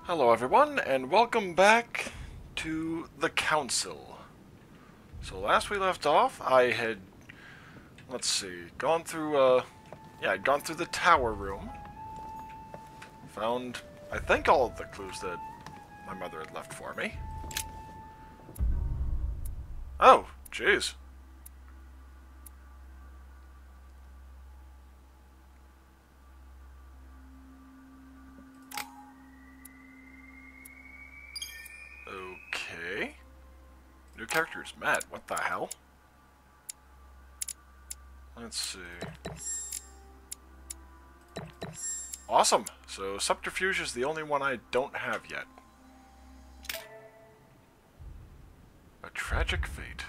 Hello everyone, and welcome back to the Council. So last we left off, I had, let's see, gone through, I'd gone through the tower room. Found, I think, all of the clues that my mother had left for me. Oh, jeez. Okay. New character is Matt. What the hell? Let's see. Awesome. So subterfuge is the only one I don't have yet. A tragic fate.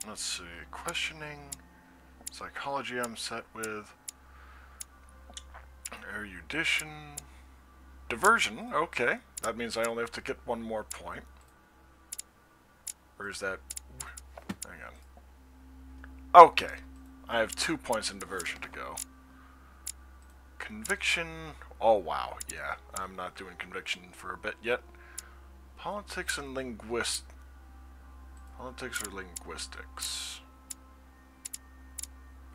Let's see. Questioning. Psychology I'm set with. Erudition. Diversion. Okay. That means I only have to get one more point. Or is that... Hang on. Okay. I have 2 points in diversion to go. Conviction. Oh, wow. Yeah. I'm not doing conviction for a bit yet. Politics and linguistics. Politics or linguistics?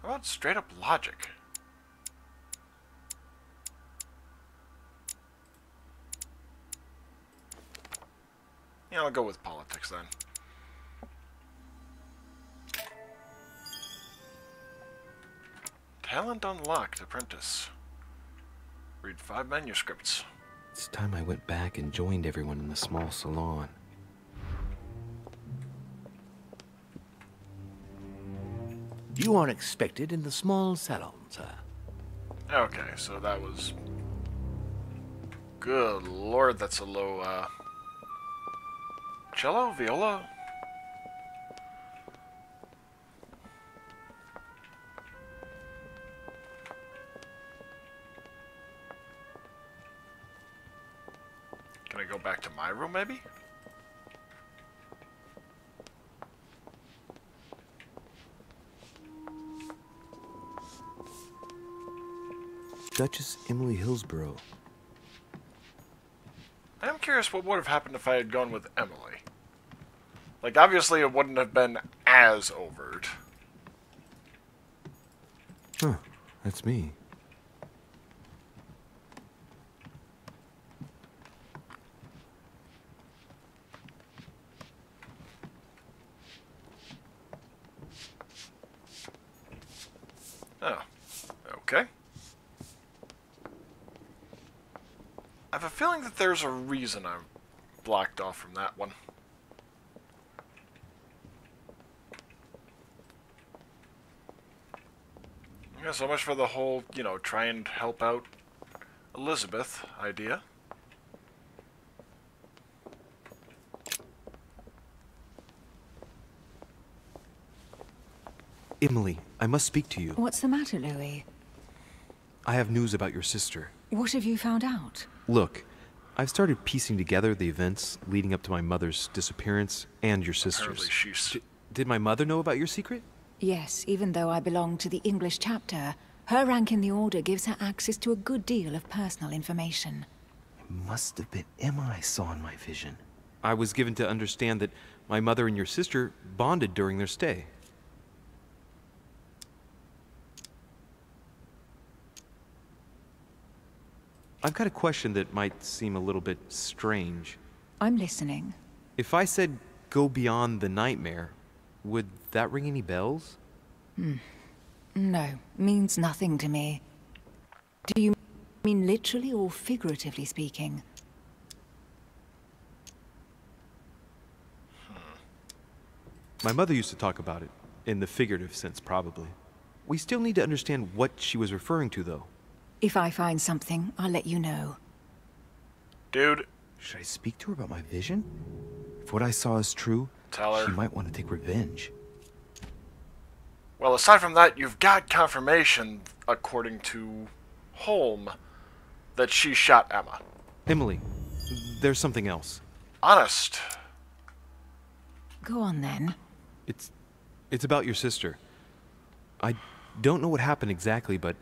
How about straight up logic? Yeah, I'll go with politics then. Talent unlocked, apprentice. Read 5 manuscripts. It's time I went back and joined everyone in the small salon. You are expected in the small salon, sir. Okay, so that was... Good lord, that's a low, cello? Viola? Can I go back to my room, maybe? Duchess Emily Hillsborough. I am curious what would have happened if I had gone with Emily. Like, obviously it wouldn't have been as overt. Huh, that's me. Oh, okay. I have a feeling that there's a reason I'm blocked off from that one. Yeah, so much for the whole, you know, try and help out Elizabeth idea. Emily, I must speak to you. What's the matter, Louis? I have news about your sister. What have you found out? Look, I've started piecing together the events leading up to my mother's disappearance and your sister's. Apparently she's... Did my mother know about your secret? Yes, even though I belong to the English chapter, her rank in the Order gives her access to a good deal of personal information. It must have been Emma I saw in my vision. I was given to understand that my mother and your sister bonded during their stay. I've got a question that might seem a little bit strange. I'm listening. If I said go beyond the nightmare, would that ring any bells? No, means nothing to me. Do you mean literally or figuratively speaking? My mother used to talk about it, in the figurative sense probably. We still need to understand what she was referring to though. If I find something, I'll let you know. Dude, Should I speak to her about my vision? If what I saw is true, tell her. she might want to take revenge. Well, aside from that, you've got confirmation, according to Holm, that she shot Emma. Emily, there's something else. Honest. Go on then. It's about your sister. I don't know what happened exactly, but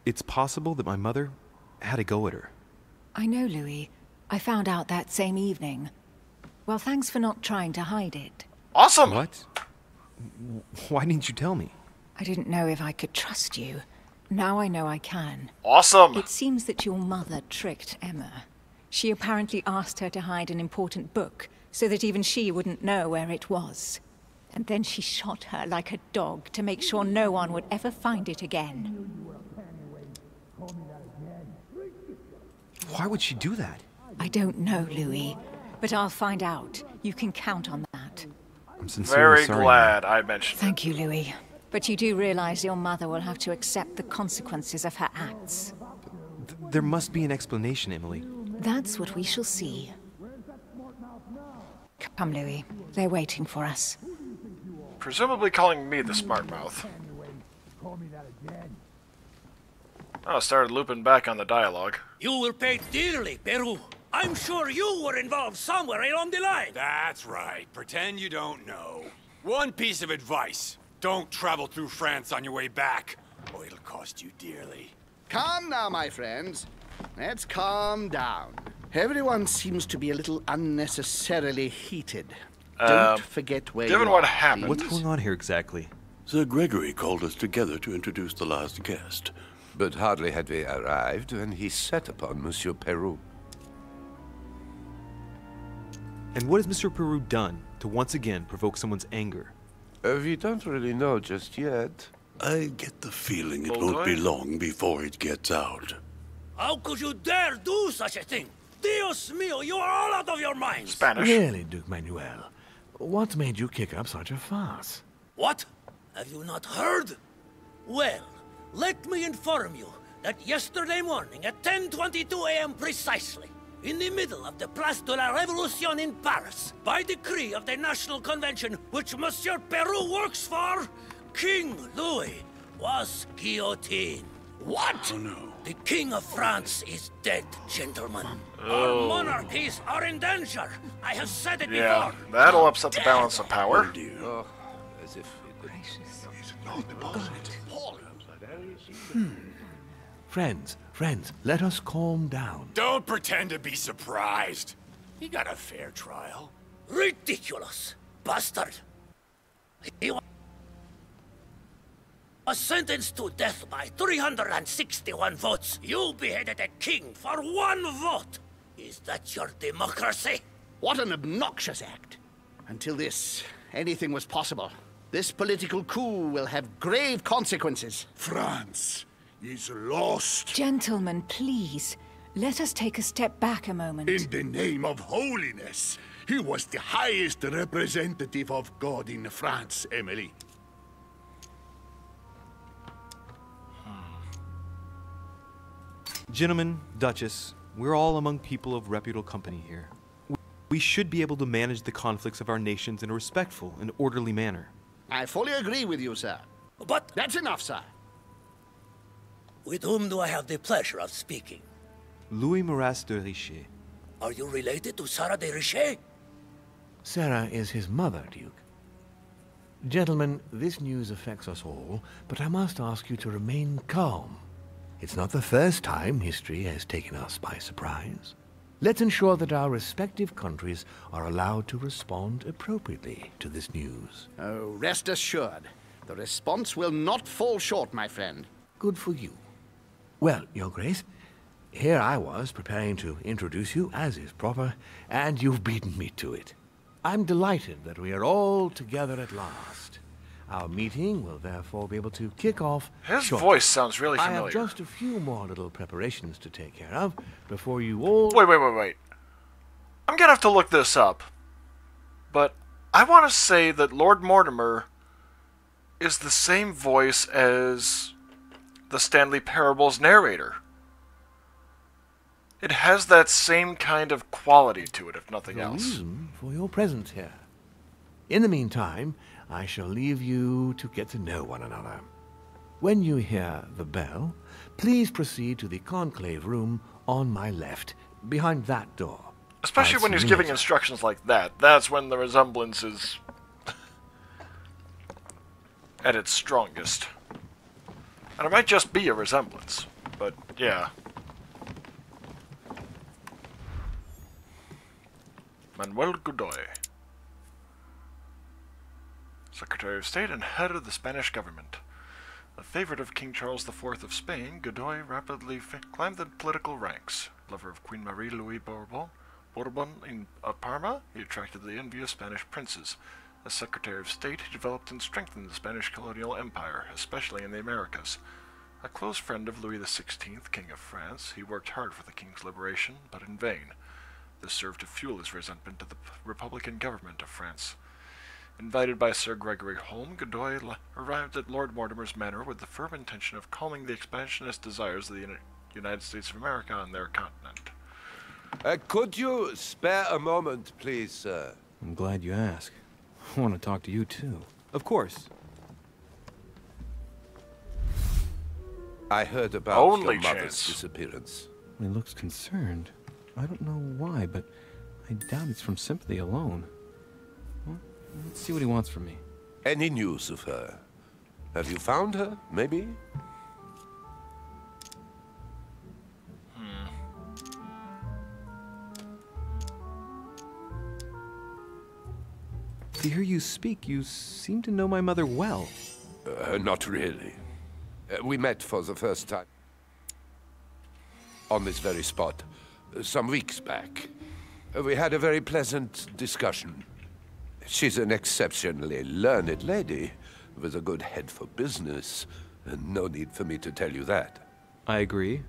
it's possible that my mother had a go at her. I know, Louis. I found out that same evening. Well, thanks for not trying to hide it. Awesome! What? Why didn't you tell me? I didn't know if I could trust you. Now I know I can. Awesome! It seems that your mother tricked Emma. She apparently asked her to hide an important book, so that even she wouldn't know where it was. And then she shot her like a dog to make sure no one would ever find it again. Why would she do that? I don't know, Louis, but I'll find out. You can count on that. I'm sincerely Very sorry. glad I mentioned it. Thank you, Louis. But you do realize your mother will have to accept the consequences of her acts. There must be an explanation, Emily. That's what we shall see. Come, Louis. They're waiting for us. Presumably calling me the smart mouth. Oh, started looping back on the dialogue. You will pay dearly, Peru. I'm sure you were involved somewhere along the line. That's right. Pretend you don't know. One piece of advice. Don't travel through France on your way back, or it'll cost you dearly. Calm now, my friends. Let's calm down. Everyone seems to be a little unnecessarily heated. Don't forget where given you what are, happened- What's please. going on here exactly? Sir Gregory called us together to introduce the last guest. But hardly had we arrived when he set upon Monsieur Peru. And what has Mr. Peru done to once again provoke someone's anger? We don't really know just yet. I get the feeling it Well, won't be good. long before it gets out. How could you dare do such a thing? Dios mío, you are all out of your minds. Spanish. Really, Duke Manuel? What made you kick up such a fuss? What? Have you not heard? Well, let me inform you that yesterday morning at 10:22 a.m. precisely, in the middle of the Place de la Révolution in Paris, by decree of the National Convention which Monsieur Peru works for, King Louis was guillotined. What? Oh no. The King of France is dead, gentlemen. Our monarchies are in danger. I have said it Yeah, before. that'll upset the balance of power. Oh, as if it Friends, let us calm down. Don't pretend to be surprised. He got a fair trial. Ridiculous, bastard. He was sentenced to death by 361 votes. You beheaded a king for 1 vote. Is that your democracy? What an obnoxious act. Until this, anything was possible. This political coup will have grave consequences. France is lost. Gentlemen, please. Let us take a step back a moment. In the name of holiness. He was the highest representative of God in France, Emily. Gentlemen, Duchess, we're all among people of reputable company here. We should be able to manage the conflicts of our nations in a respectful and orderly manner. I fully agree with you, sir. But That's enough, sir. with whom do I have the pleasure of speaking? Louis Maras de Richet. Are you related to Sarah de Richet? Sarah is his mother, Duke. Gentlemen, this news affects us all, but I must ask you to remain calm. It's not the first time history has taken us by surprise. Let's ensure that our respective countries are allowed to respond appropriately to this news. Oh, rest assured. The response will not fall short, my friend. Good for you. Well, Your Grace, here I was preparing to introduce you, as is proper, and you've beaten me to it. I'm delighted that we are all together at last. Our meeting will therefore be able to kick off His shortly. voice sounds really I familiar. have just a few more little preparations to take care of before you all... Wait. I'm gonna have to look this up. But I want to say that Lord Mortimer is the same voice as the Stanley Parables narrator. It has that same kind of quality to it, if nothing The else. reason for your presence here. In the meantime, I shall leave you to get to know one another. When you hear the bell, please proceed to the conclave room on my left, behind that door. Especially I'll when see he's you giving later. instructions like that. That's when the resemblance is at its strongest. And it might just be a resemblance, but yeah. Manuel Godoy, Secretary of State and head of the Spanish government. A favorite of King Charles IV of Spain, Godoy rapidly climbed the political ranks. Lover of Queen Marie Louis Bourbon in Parma, he attracted the envy of Spanish princes. As Secretary of State, he developed and strengthened the Spanish colonial empire, especially in the Americas. A close friend of Louis XVI, King of France, he worked hard for the king's liberation, but in vain. This served to fuel his resentment of the Republican government of France. Invited by Sir Gregory Holm, Godoy arrived at Lord Mortimer's manor with the firm intention of calming the expansionist desires of the United States of America on their continent. Could you spare a moment, please, sir? I'm glad you asked. I want to talk to you, too. Of course. I heard about Only your mother's chance. disappearance. He looks concerned. I don't know why, but I doubt it's from sympathy alone. Well, let's see what he wants from me. Any news of her? Have you found her, maybe? To hear you speak, you seem to know my mother well. Not really. We met for the first time on this very spot some weeks back. We had a very pleasant discussion. She's an exceptionally learned lady with a good head for business, and no need for me to tell you that. I agree.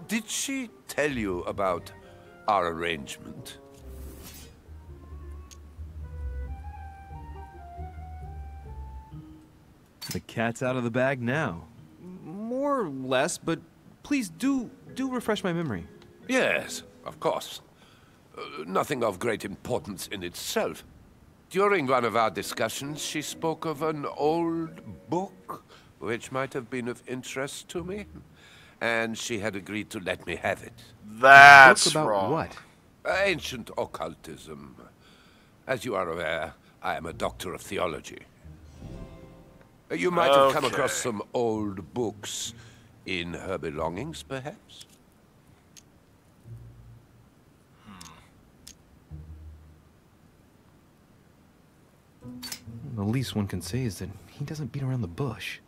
Did she tell you about our arrangement? The cat's out of the bag now. More or less, but please do refresh my memory. Yes, of course. Nothing of great importance in itself. During one of our discussions, she spoke of an old book, which might have been of interest to me, and she had agreed to let me have it. That's Book about wrong. what? Ancient occultism. As you are aware, I am a doctor of theology. You might have come across some old books in her belongings, perhaps? The least one can say is that he doesn't beat around the bush.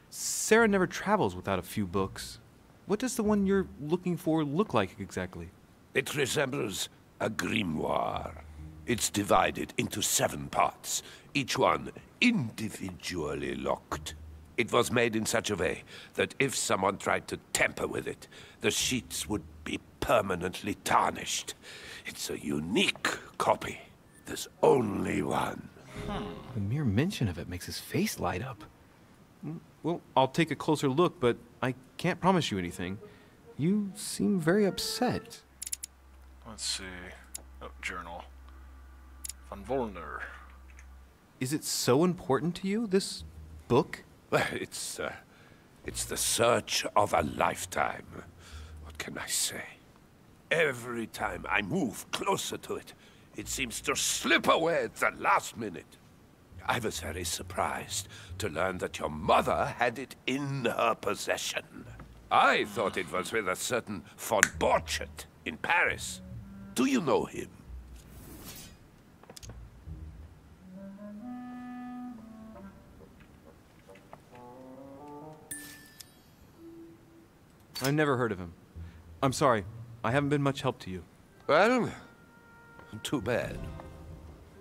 Sarah never travels without a few books. What does the one you're looking for look like exactly? It resembles a grimoire. It's divided into 7 parts, each one individually locked. It was made in such a way that if someone tried to tamper with it, the sheets would be permanently tarnished. It's a unique copy. There's only one. The mere mention of it makes his face light up. Well, I'll take a closer look, but I can't promise you anything. You seem very upset. Let's see. Oh, journal. Von Volner. Is it so important to you, this book? Well, it's the search of a lifetime. What can I say? Every time I move closer to it, it seems to slip away at the last minute. I was very surprised to learn that your mother had it in her possession. I thought it was with a certain von Borchet in Paris. Do you know him? I've never heard of him. I'm sorry. I haven't been much help to you. Well, too bad.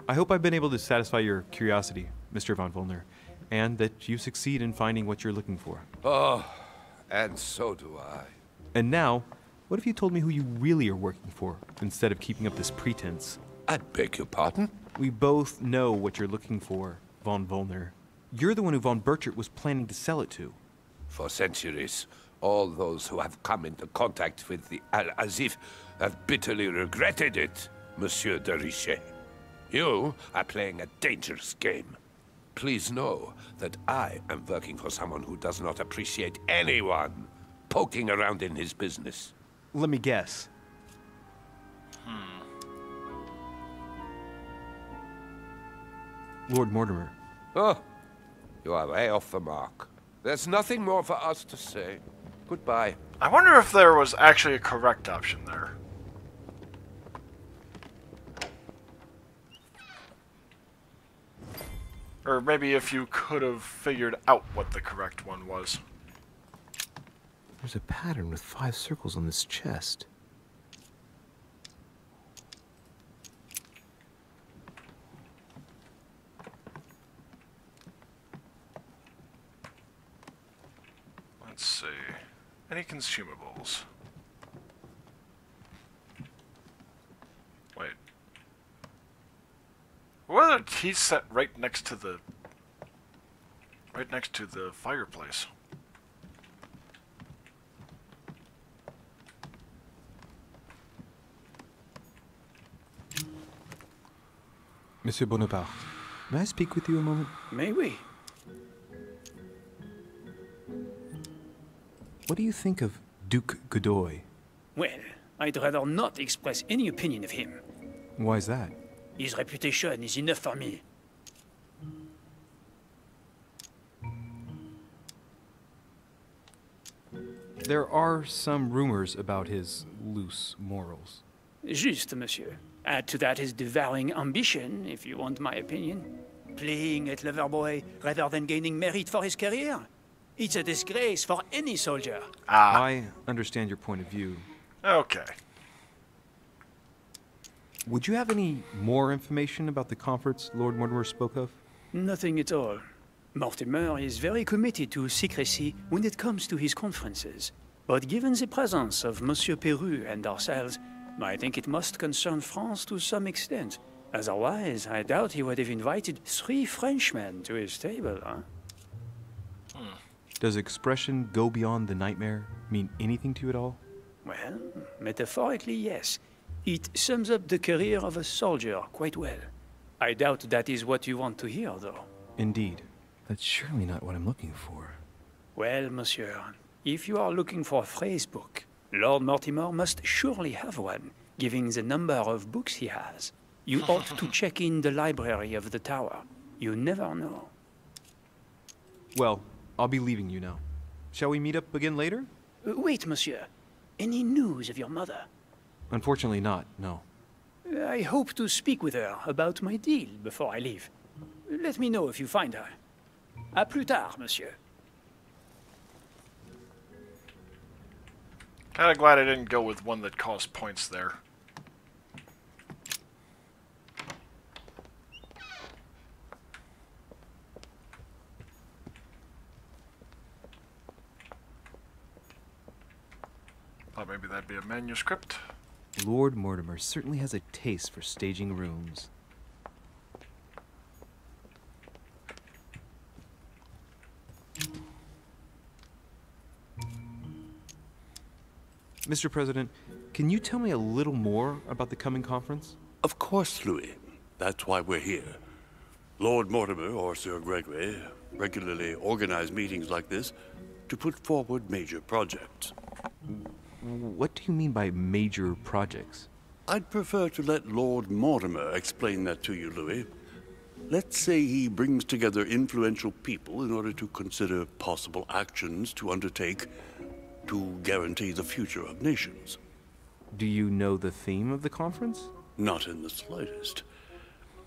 I hope I've been able to satisfy your curiosity, Mr. von Volner, and that you succeed in finding what you're looking for. Oh, and so do I. And now, what if you told me who you really are working for, instead of keeping up this pretense? I beg your pardon? We both know what you're looking for, von Volner. You're the one who von Burchert was planning to sell it to. For centuries, all those who have come into contact with the Al-Azif have bitterly regretted it, Monsieur de Richet. You are playing a dangerous game. Please know that I am working for someone who does not appreciate anyone poking around in his business. Let me guess. Lord Mortimer. Oh, You are way off the mark. There's nothing more for us to say. Goodbye. I wonder if there was actually a correct option there. Or maybe if you could have figured out what the correct one was. There's a pattern with 5 circles on this chest. Let's see. Any consumables? Wait. What are the keys set right next to the fireplace? Monsieur Bonaparte, may I speak with you a moment? May we? What do you think of Duke Godoy? Well, I'd rather not express any opinion of him. Why is that? His reputation is enough for me. There are some rumors about his loose morals. Juste, monsieur. Add to that his devouring ambition, if you want my opinion. Playing at lover boy rather than gaining merit for his career. It's a disgrace for any soldier. I understand your point of view. Okay. Would you have any more information about the conference Lord Mortimer spoke of? Nothing at all. Mortimer is very committed to secrecy when it comes to his conferences. But given the presence of Monsieur Peru and ourselves, I think it must concern France to some extent. Otherwise, I doubt he would have invited 3 Frenchmen to his table, huh? Does expression "go beyond the nightmare" mean anything to you at all? Well, metaphorically, yes. It sums up the career of a soldier quite well. I doubt that is what you want to hear, though. Indeed. That's surely not what I'm looking for. Well, monsieur, if you are looking for a phrase book, Lord Mortimer must surely have one, given the number of books he has. You ought to check in the library of the tower. You never know. Well, I'll be leaving you now. Shall we meet up again later? Wait, monsieur. Any news of your mother? Unfortunately not, no. I hope to speak with her about my deal before I leave. Let me know if you find her. À plus tard, monsieur. Kinda glad I didn't go with one that cost points there. Thought maybe that'd be a manuscript. Lord Mortimer certainly has a taste for staging rooms. Mr. President, can you tell me a little more about the coming conference? Of course, Louis. That's why we're here. Lord Mortimer or Sir Gregory regularly organize meetings like this to put forward major projects. What do you mean by major projects? I'd prefer to let Lord Mortimer explain that to you, Louis. Let's say he brings together influential people in order to consider possible actions to undertake to guarantee the future of nations. Do you know the theme of the conference? Not in the slightest.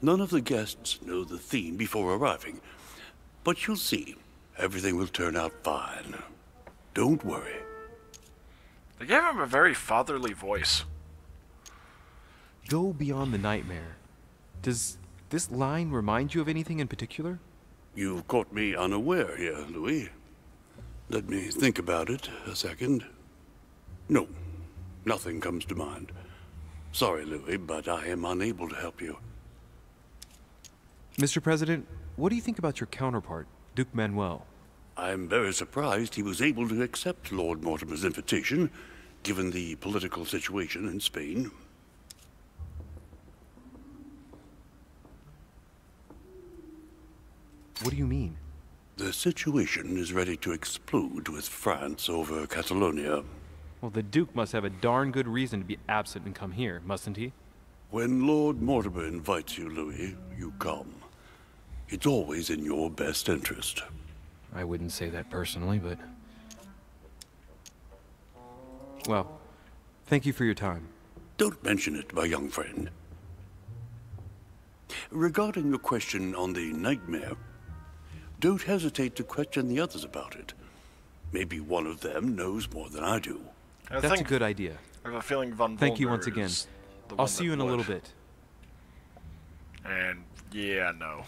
None of the guests know the theme before arriving. But you'll see, everything will turn out fine. Don't worry. They gave him a very fatherly voice. Go beyond the nightmare. Does this line remind you of anything in particular? You've caught me unaware here, Louis. Let me think about it a second. No, nothing comes to mind. Sorry, Louis, but I am unable to help you. Mr. President, what do you think about your counterpart, Duke Manuel? I'm very surprised he was able to accept Lord Mortimer's invitation, given the political situation in Spain. What do you mean? The situation is ready to explode with France over Catalonia. Well, the Duke must have a darn good reason to be absent and come here, mustn't he? When Lord Mortimer invites you, Louis, you come. It's always in your best interest. I wouldn't say that personally, but... Well, thank you for your time. Don't mention it, my young friend. Regarding your question on the nightmare, don't hesitate to question the others about it. Maybe one of them knows more than I do. That's a good idea. I have a feeling Von Thank you Volner once again. is the I'll one see that you in a little would. bit. And yeah, no.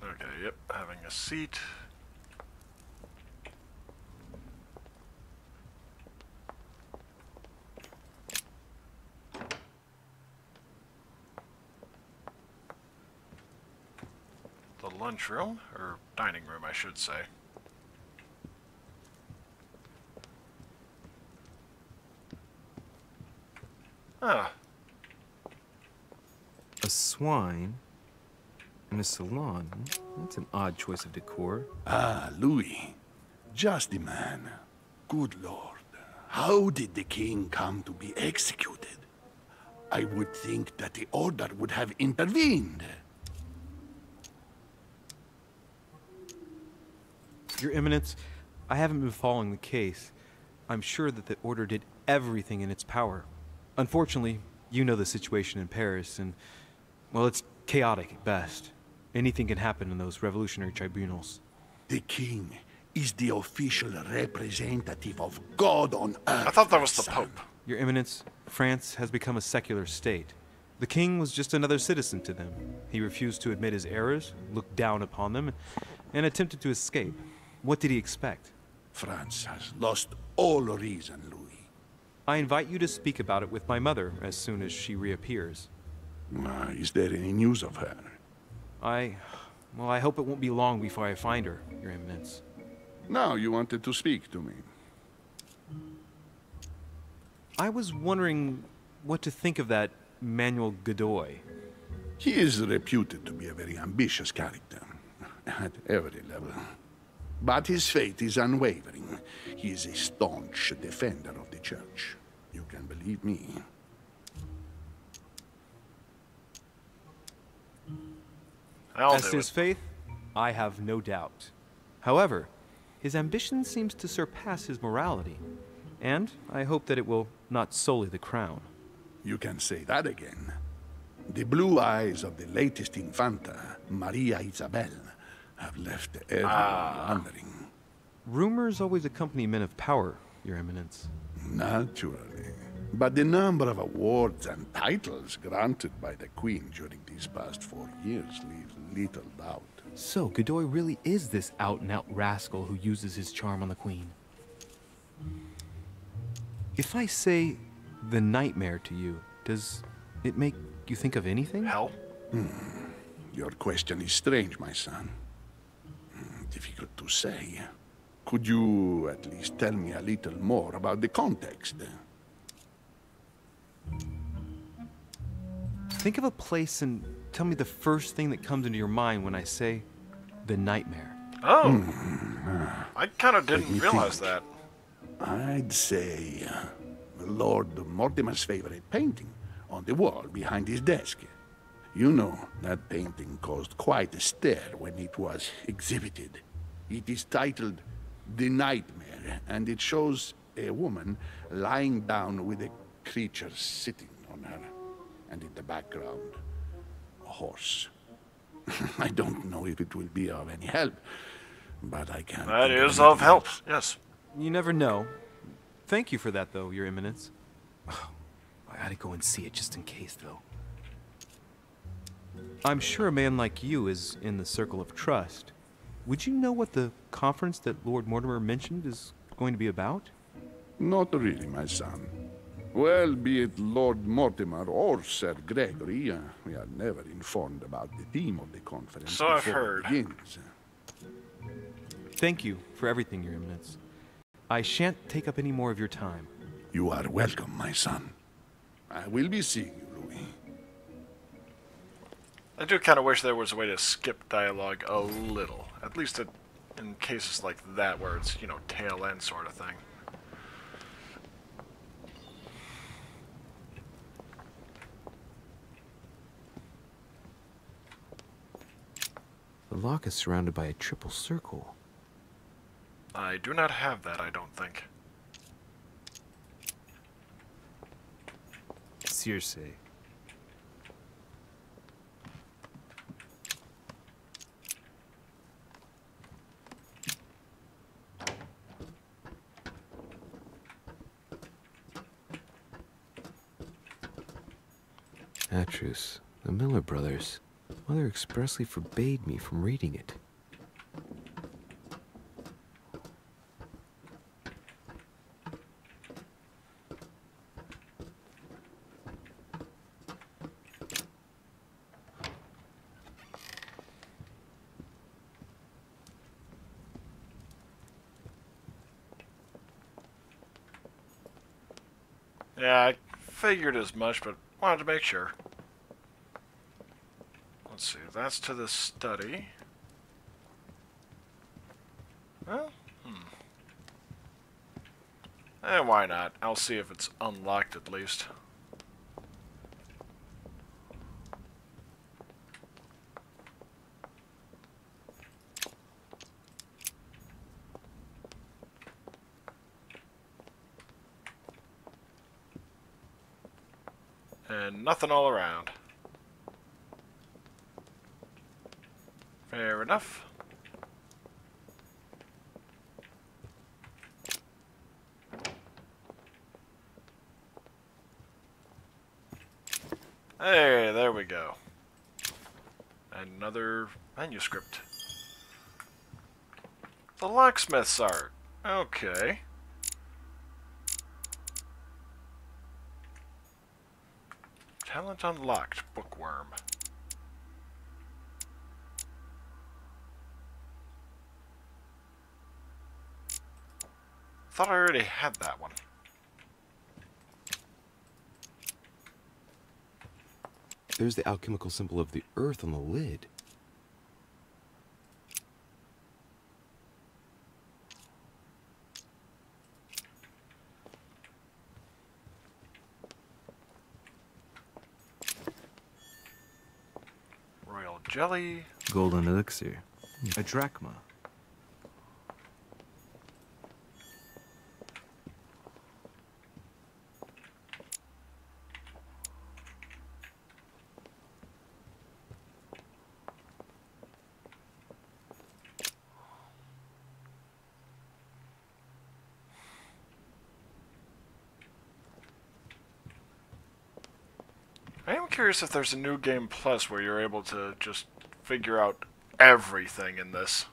Okay, yep, having a seat. The lunchroom, or dining room, I should say. Ah, A swine in a salon. That's an odd choice of decor. Ah, Louis. Just the man. Good Lord. How did the king come to be executed? I would think that the order would have intervened. Your Eminence, I haven't been following the case. I'm sure that the Order did everything in its power. Unfortunately, you know the situation in Paris, and, well, it's chaotic at best. Anything can happen in those revolutionary tribunals. The king is the official representative of God on earth. I thought that was the son. Pope. Your Eminence, France has become a secular state. The king was just another citizen to them. He refused to admit his errors, looked down upon them, and attempted to escape. What did he expect? France has lost all reason, Louis. I invite you to speak about it with my mother as soon as she reappears. Is there any news of her? Well, I hope it won't be long before I find her, Your Eminence. Now you wanted to speak to me. I was wondering what to think of that Manuel Godoy. He is reputed to be a very ambitious character, at every level. But his faith is unwavering. He is a staunch defender of the church. You can believe me. As to his faith, I have no doubt. However, his ambition seems to surpass his morality, and I hope that it will not sully the crown. You can say that again. The blue eyes of the latest Infanta, Maria Isabel, have left everyone wondering. Rumors always accompany men of power, Your Eminence. Naturally. But the number of awards and titles granted by the Queen during these past 4 years leaves little doubt. So, Godoy really is this out-and-out rascal who uses his charm on the Queen. If I say the nightmare to you, does it make you think of anything? Hell? Your question is strange, my son. Difficult to say. Could you at least tell me a little more about the context? Think of a place and tell me the first thing that comes into your mind when I say the nightmare. Oh. I kind of didn't me realize think. that. I'd say Lord Mortimer's favorite painting on the wall behind his desk. You know, that painting caused quite a stir when it was exhibited. It is titled The Nightmare, and it shows a woman lying down with a creature sitting on her, and in the background, a horse. I don't know if it will be of any help, but I can't. That think is of anything help, else. yes. You never know. Thank you for that, though, Your Eminence. I gotta go and see it just in case, though. I'm sure a man like you is in the circle of trust. Would you know what the conference that Lord Mortimer mentioned is going to be about? Not really, my son. Well, be it Lord Mortimer or Sir Gregory, we are never informed about the theme of the conference So I've before it heard. begins. Thank you for everything, Your Eminence. I shan't take up any more of your time. You are welcome, my son. I will be seeing you, Louis. I do kind of wish there was a way to skip dialogue a little. At least in cases like that where it's, you know, tail end sort of thing. The lock is surrounded by a triple circle. I do not have that, I don't think. Circe. Atrus, the Miller brothers. Mother expressly forbade me from reading it. Yeah, I figured as much, but wanted to make sure. Let's see, that's to the study. Well, and why not? I'll see if it's unlocked at least. And nothing all around. Fair enough. Hey, there we go. Another manuscript. The locksmith's art. Okay. Talent unlocked, bookworm. Thought I already had that one. There's the alchemical symbol of the earth on the lid. Royal jelly. Golden elixir. A drachma. I am curious if there's a new game plus where you're able to just figure out everything in this.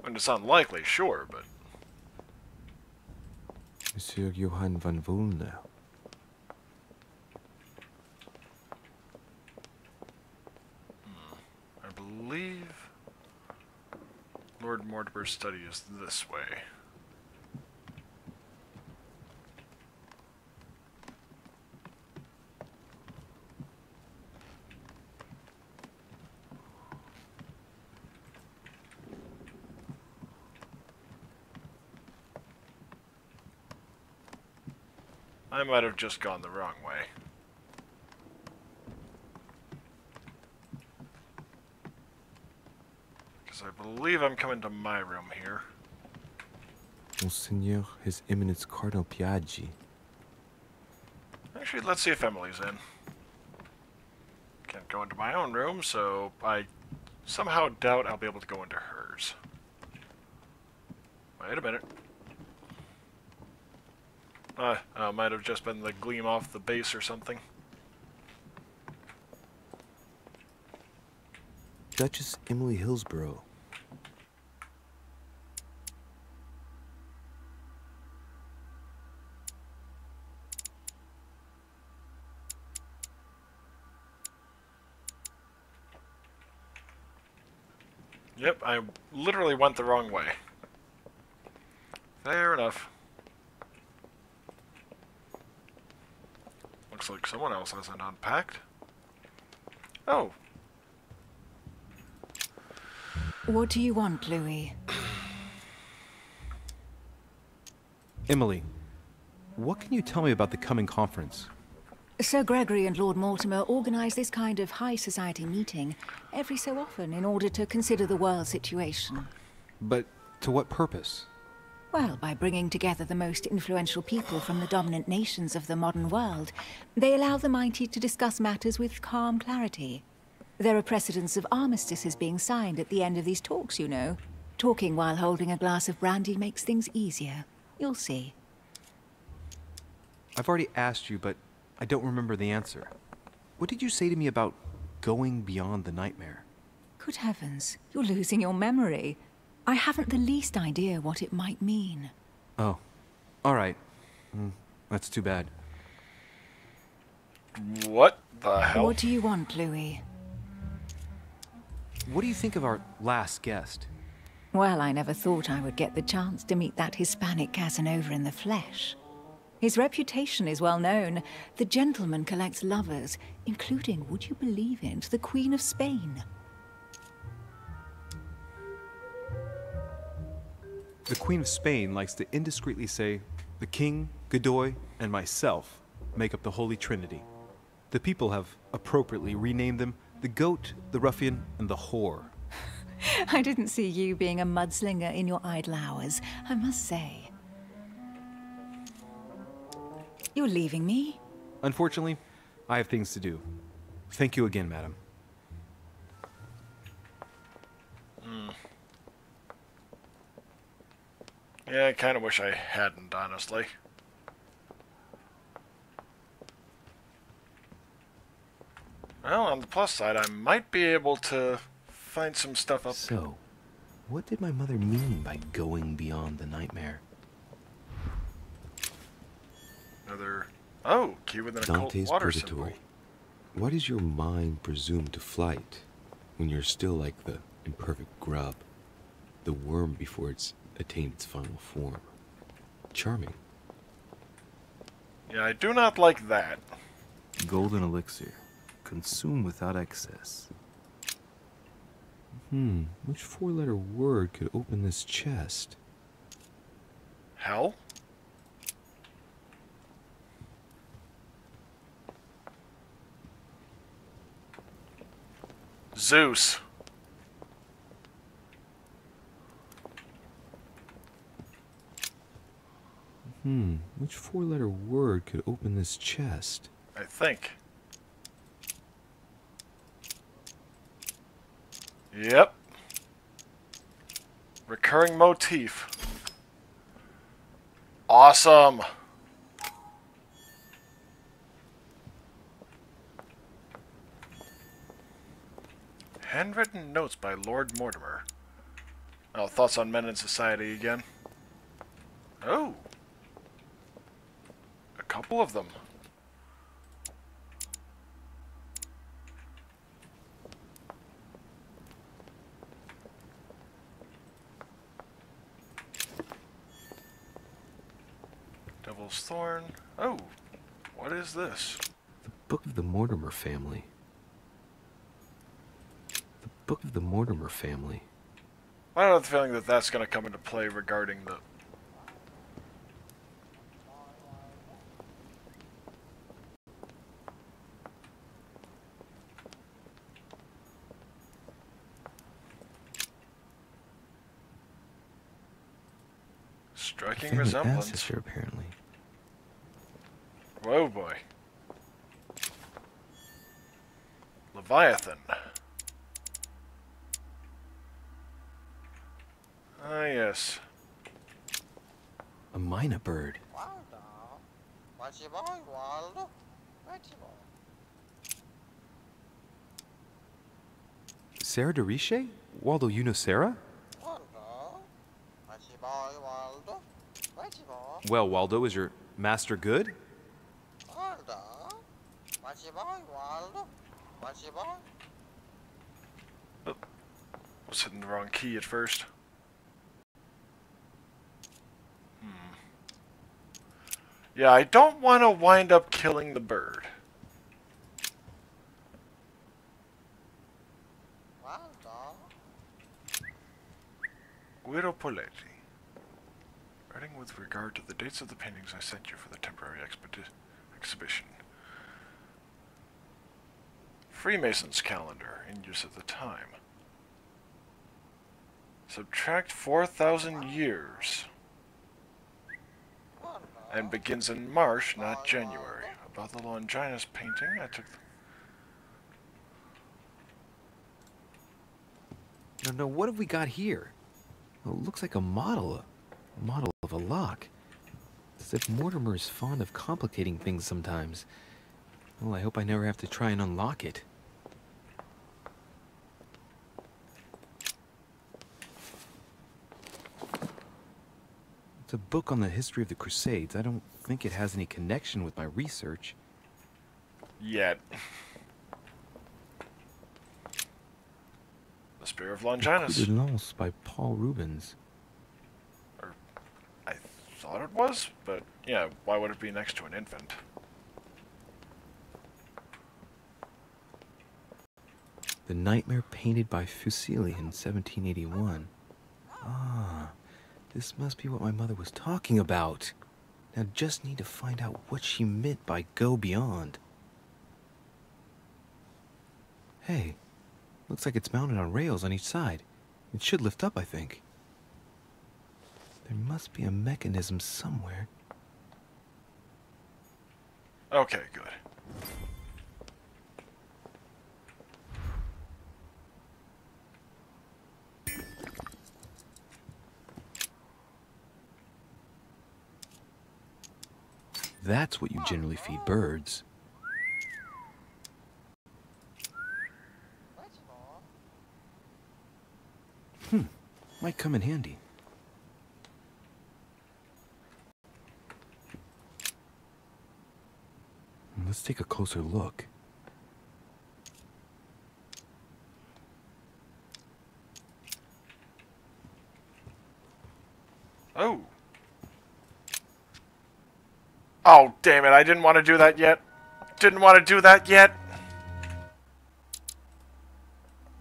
I mean, it's unlikely, sure, but... Monsieur Johann van Volner. I believe Lord Mortimer's study is this way. I might have just gone the wrong way. Because I believe I'm coming to my room here. Monseigneur, His Eminence Cardinal Piaggi. Actually, let's see if Emily's in. Can't go into my own room, so I somehow doubt I'll be able to go into hers. Wait a minute. Might have just been the gleam off the base or something. Duchess Emily Hillsborough. Yep, I literally went the wrong way. Fair enough. Looks like someone else hasn't unpacked. Oh. What do you want, Louis? Emily, what can you tell me about the coming conference? Sir Gregory and Lord Mortimer organize this kind of high society meeting every so often in order to consider the world situation. But to what purpose? Well, by bringing together the most influential people from the dominant nations of the modern world, they allow the mighty to discuss matters with calm clarity. There are precedents of armistices being signed at the end of these talks, you know. Talking while holding a glass of brandy makes things easier. You'll see. I've already asked you, but I don't remember the answer. What did you say to me about going beyond the nightmare? Good heavens, you're losing your memory. I haven't the least idea what it might mean. Oh, all right. That's too bad. What the hell? What do you want, Louis? What do you think of our last guest? Well, I never thought I would get the chance to meet that Hispanic Casanova in the flesh. His reputation is well known. The gentleman collects lovers, including, would you believe it, the Queen of Spain. The Queen of Spain likes to indiscreetly say, the King, Godoy, and myself make up the Holy Trinity. The people have appropriately renamed them the Goat, the Ruffian, and the Whore. I didn't see you being a mudslinger in your idle hours, I must say. You're leaving me? Unfortunately, I have things to do. Thank you again, madam. Yeah, I kind of wish I hadn't, honestly. Well, on the plus side, I might be able to find some stuff up. So, what did my mother mean by going beyond the nightmare? Another... Oh, key with an occult Dante's water Purgatory. symbol. Why does your mind presume to flight when you're still like the imperfect grub, the worm before it's attained its final form? Charming. Yeah, I do not like that. Golden elixir. Consume without excess. Which four-letter word could open this chest? Hell? Zeus. Which four-letter word could open this chest? I think. Yep. Recurring motif. Awesome. Handwritten notes by Lord Mortimer. Oh, thoughts on men in society again. Oh. A couple of them. Devil's Thorn. Oh, what is this? The Book of the Mortimer Family. The Book of the Mortimer Family. I don't have the feeling that that's going to come into play regarding the... Striking Family resemblance. ancestor, apparently. Whoa, boy. Leviathan. Ah, yes. A mina bird. Sarah de Riche? Waldo, you know Sarah? Well, Waldo, is your master good? Oh, was hitting the wrong key at first. Yeah, I don't want to wind up killing the bird. Guido Poletti. Writing with regard to the dates of the paintings I sent you for the temporary exhibition. Freemason's calendar, in use at the time. Subtract 4,000 years. And begins in March, not January. About the Longinus painting, I took... No, what have we got here? Well, it looks like a model of a lock. It's as if Mortimer is fond of complicating things sometimes. Well, I hope I never have to try and unlock it. It's a book on the history of the Crusades. I don't think it has any connection with my research. Yet. The Spear of Longinus. Coup de Lance by Paul Rubens. Or, I thought it was, but yeah, why would it be next to an infant? The Nightmare painted by Fuseli in 1781. Ah, this must be what my mother was talking about. Now just need to find out what she meant by go beyond. Hey, looks like it's mounted on rails on each side. It should lift up, I think. There must be a mechanism somewhere. Okay, good. That's what you generally feed birds. Might come in handy. Let's take a closer look. Oh. Oh, damn it, I didn't want to do that yet. Didn't want to do that yet.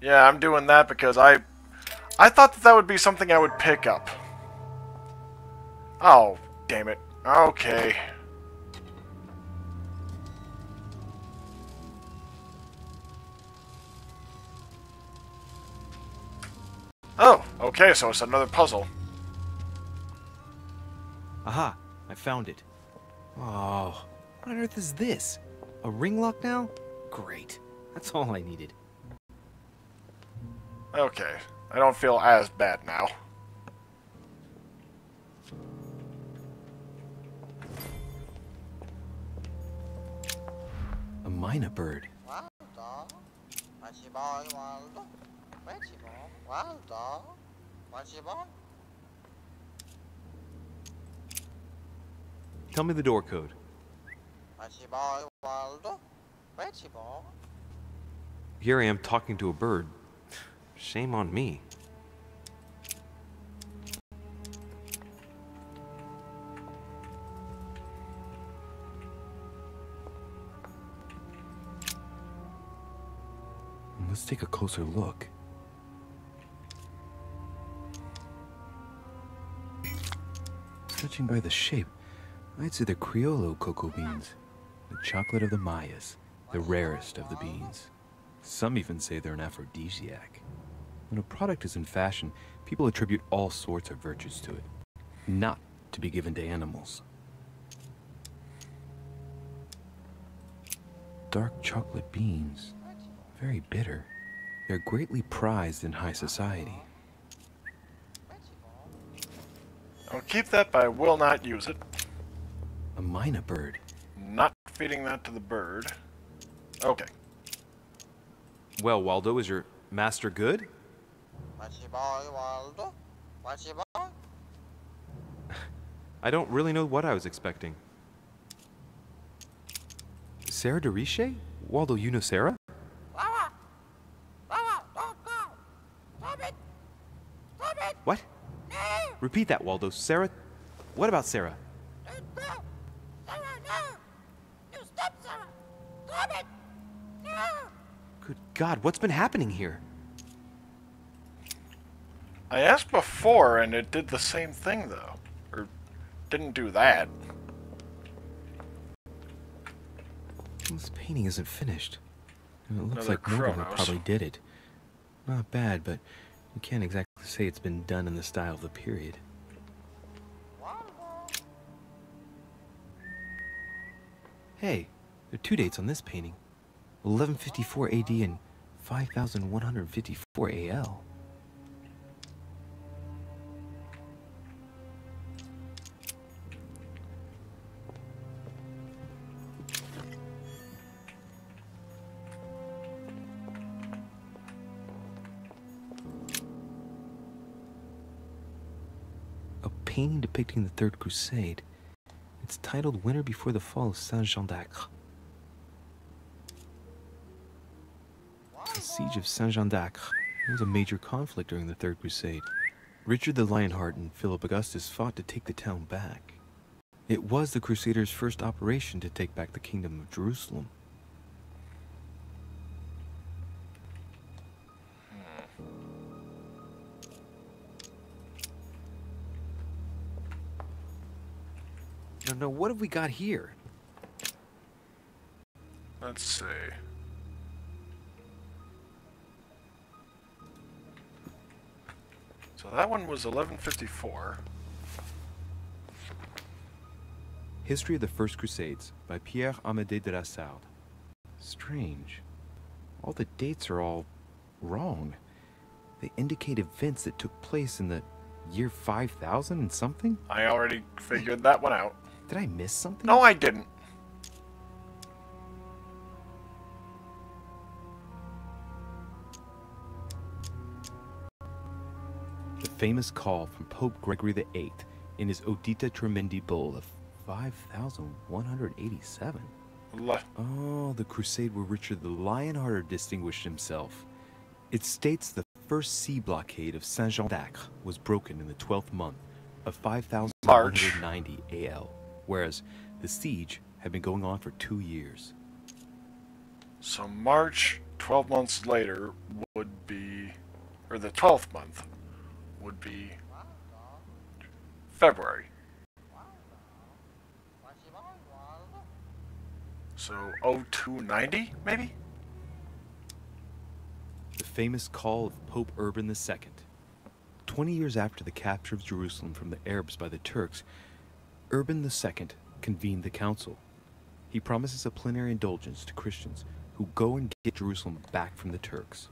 Yeah, I'm doing that because I thought that would be something I would pick up. Oh, damn it. Okay. Oh, okay, so it's another puzzle. Aha, I found it. Oh, what on earth is this? A ring lock now? Great. That's all I needed. Okay, I don't feel as bad now. A myna bird. Tell me the door code. Here I am talking to a bird. Shame on me. Let's take a closer look. Judging by the shape, I'd say they're Criollo cocoa beans. The chocolate of the Mayas, the rarest of the beans. Some even say they're an aphrodisiac. When a product is in fashion, people attribute all sorts of virtues to it, not to be given to animals. Dark chocolate beans, very bitter. They're greatly prized in high society. I'll keep that, but I will not use it. A myna bird. Not feeding that to the bird. Okay. Well, Waldo, is your master good? I don't really know what I was expecting. Sarah de Riche? Waldo, you know Sarah? What? Repeat that, Waldo. Sarah? What about Sarah? Good God, what's been happening here? I asked before, and it did the same thing, though. Or didn't do that. This painting isn't finished. And it looks Another like Mortimer Kronos. probably did it. Not bad, but you can't exactly say it's been done in the style of the period. Hey, there are two dates on this painting. 1154 AD and 5154 AL. A painting depicting the Third Crusade. It's titled Winter Before the Fall of Saint-Jean d'Acre. The Siege of Saint-Jean d'Acre was a major conflict during the Third Crusade. Richard the Lionheart and Philip Augustus fought to take the town back. It was the Crusaders' first operation to take back the Kingdom of Jerusalem. No, what have we got here? Let's see. So that one was 1154. History of the First Crusades by Pierre Amédée de la Sarde. Strange. All the dates are all wrong. They indicate events that took place in the year 5000 and something? I already figured that one out. Did I miss something? No, I didn't. The famous call from Pope Gregory VIII in his Audita Tremendi Bull of 5187. Oh, the crusade where Richard the Lionhearted distinguished himself. It states the first sea blockade of Saint-Jean d'Acre was broken in the 12th month of 5190 AL, whereas the siege had been going on for 2 years. So March, 12 months later, would be, or the 12th month, would be February. So 0290, maybe? The famous call of Pope Urban II. 20 years after the capture of Jerusalem from the Arabs by the Turks, Urban II convened the council. He promises a plenary indulgence to Christians who go and get Jerusalem back from the Turks.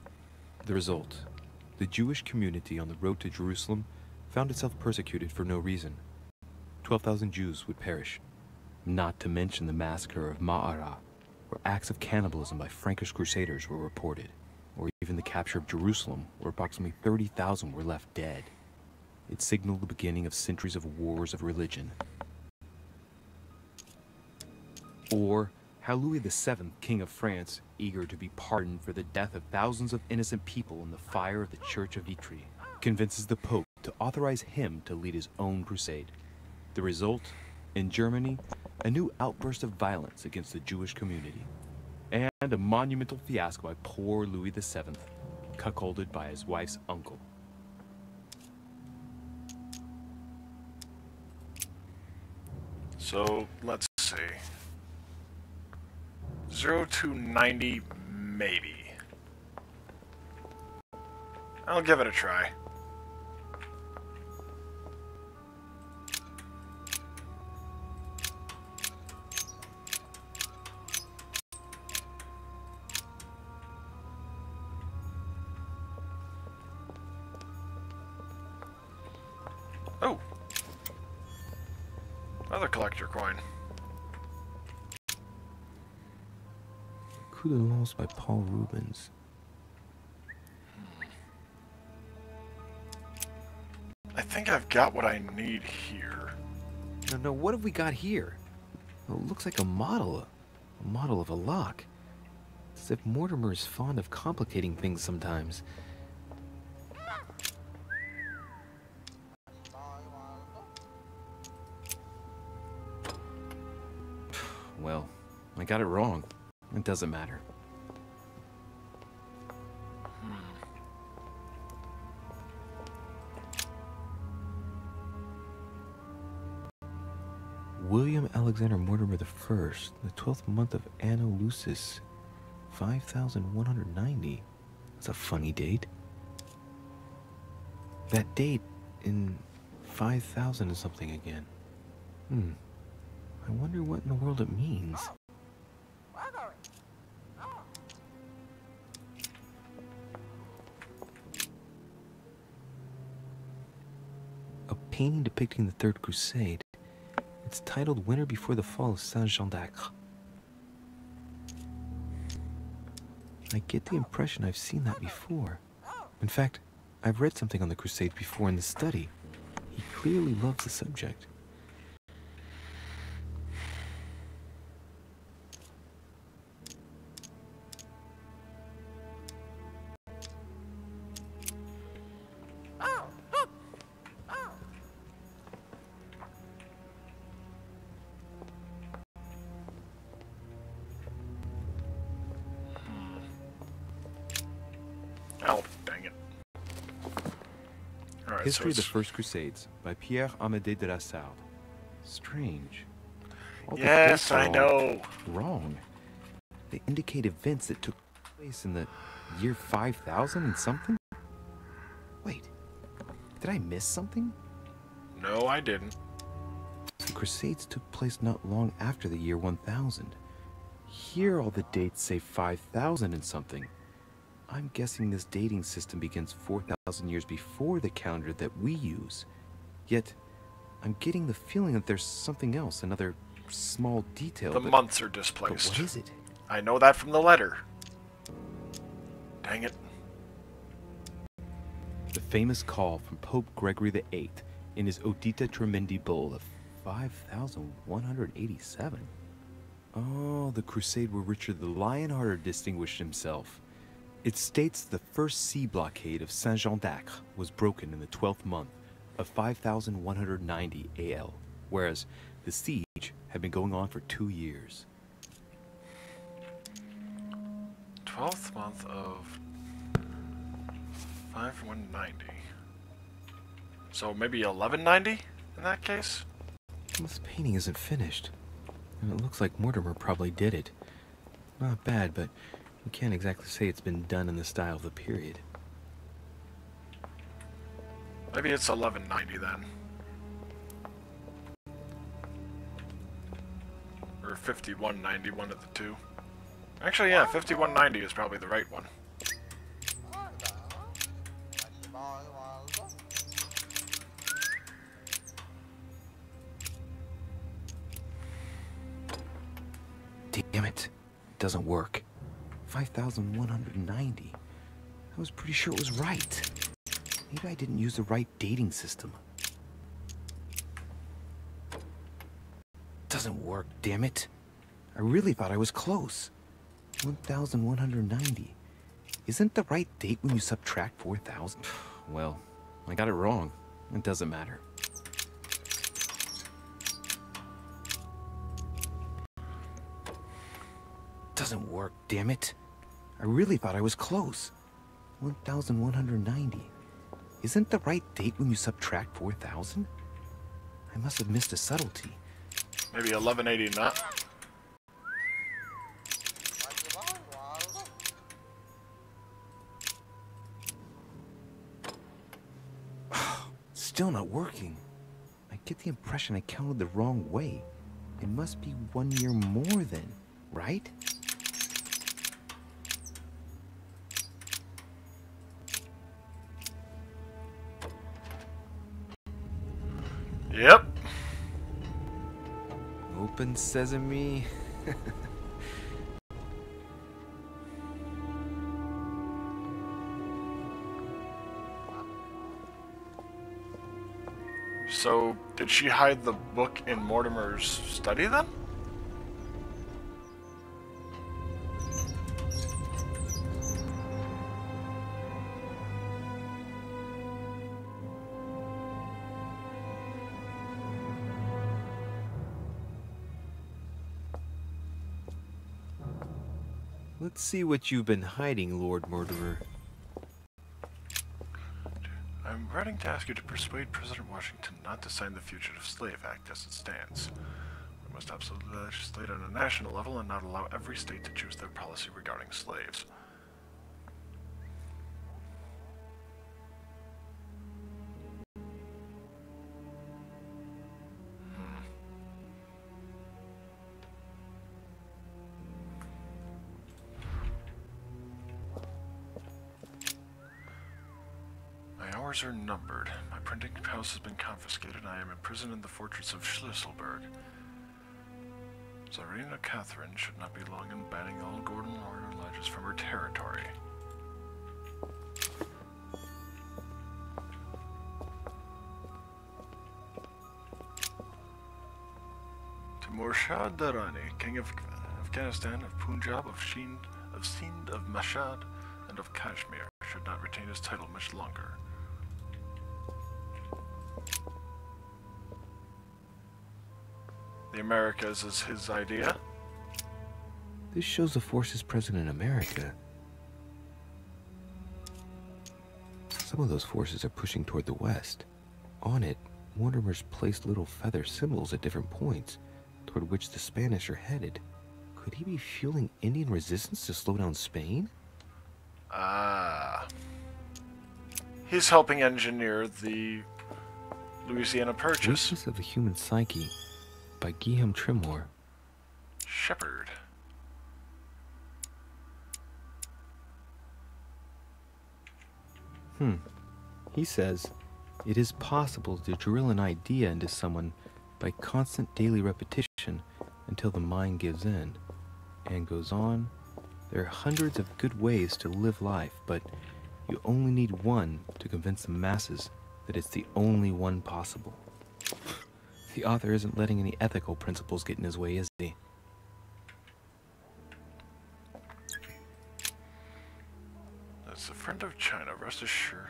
The result, the Jewish community on the road to Jerusalem found itself persecuted for no reason. 12,000 Jews would perish, not to mention the massacre of Ma'ara, where acts of cannibalism by Frankish crusaders were reported, or even the capture of Jerusalem, where approximately 30,000 were left dead. It signaled the beginning of centuries of wars of religion. Or how Louis VII, King of France, eager to be pardoned for the death of thousands of innocent people in the fire of the Church of Vitry, convinces the Pope to authorize him to lead his own crusade. The result, in Germany, a new outburst of violence against the Jewish community, and a monumental fiasco by poor Louis VII, cuckolded by his wife's uncle. So, let's see. 0290, maybe. I'll give it a try. Oh! Another collector coin. Coup de Lance by Paul Rubens. I think I've got what I need here. No, what have we got here? Well, it looks like a model of a lock. It's as if Mortimer is fond of complicating things sometimes. Well, I got it wrong. It doesn't matter. William Alexander Mortimer I, the 12th month of Anno Lucis, 5190. That's a funny date. That date in 5000 is something again. I wonder what in the world it means. A painting depicting the Third Crusade. It's titled Winter Before the Fall of Saint-Jean d'Acre. I get the impression I've seen that before. In fact, I've read something on the Crusades before in the study. He clearly loves the subject. Oh, dang it. All right, History of the First Crusades by Pierre Amédée de la Sarde. Strange. All the yes, dates are I all know. Wrong. They indicate events that took place in the year 5000 and something? Wait, did I miss something? No, I didn't. The Crusades took place not long after the year 1000. Here all the dates say 5000 and something. I'm guessing this dating system begins 4,000 years before the calendar that we use. Yet, I'm getting the feeling that there's something else, another small detail. The months are displaced. But what is it? I know that from the letter. Dang it. The famous call from Pope Gregory VIII in his Audita Tremendi Bull of 5187. Oh, the crusade where Richard the Lionhearted distinguished himself. It states the first sea blockade of Saint-Jean d'Acre was broken in the 12th month of 5190 AL, whereas the siege had been going on for 2 years. 12th month of 5190. So maybe 1190 in that case? This painting isn't finished, and it looks like Mortimer probably did it. Not bad, but we can't exactly say it's been done in the style of the period. Maybe it's 1190 then. Or 5190, one of the two. Actually, yeah, 5190 is probably the right one. Damn it. It doesn't work. 5190. I was pretty sure it was right. Maybe I didn't use the right dating system. Doesn't work, damn it. I really thought I was close. 1190. Isn't the right date when you subtract 4000? Well, I got it wrong. It doesn't matter. Doesn't work, damn it. I really thought I was close. 1190. Isn't the right date when you subtract 4000? I must have missed a subtlety. Maybe 1189. Still not working. I get the impression I counted the wrong way. It must be 1 year more then, right? Yep. Open sesame. So, did she hide the book in Mortimer's study then? Let's see what you've been hiding, Lord Mortimer. I'm writing to ask you to persuade President Washington not to sign the Fugitive Slave Act as it stands. must absolutely legislate at a national level and not allow every state to choose their policy regarding slaves. Are numbered. My printing house has been confiscated and I am imprisoned in the fortress of Schlüsselburg. Tsarina Catherine should not be long in banning all Gordon Order lodges from her territory. Timur Shah Durrani, King of Afghanistan, of Punjab, of Sindh, of Mashhad, and of Kashmir, should not retain his title much longer. The Americas is his idea. This shows the forces present in America. Some of those forces are pushing toward the west. On it, Mortimer's placed little feather symbols at different points, toward which the Spanish are headed. Could he be fueling Indian resistance to slow down Spain? Ah. He's helping engineer the Louisiana Purchase. Weakness of the Human Psyche by Guillaume Trimore. Shepherd. He says, it is possible to drill an idea into someone by constant daily repetition until the mind gives in. And goes on, there are hundreds of good ways to live life, but you only need one to convince the masses that it's the only one possible. The author isn't letting any ethical principles get in his way, is he? That's a friend of China, rest assured.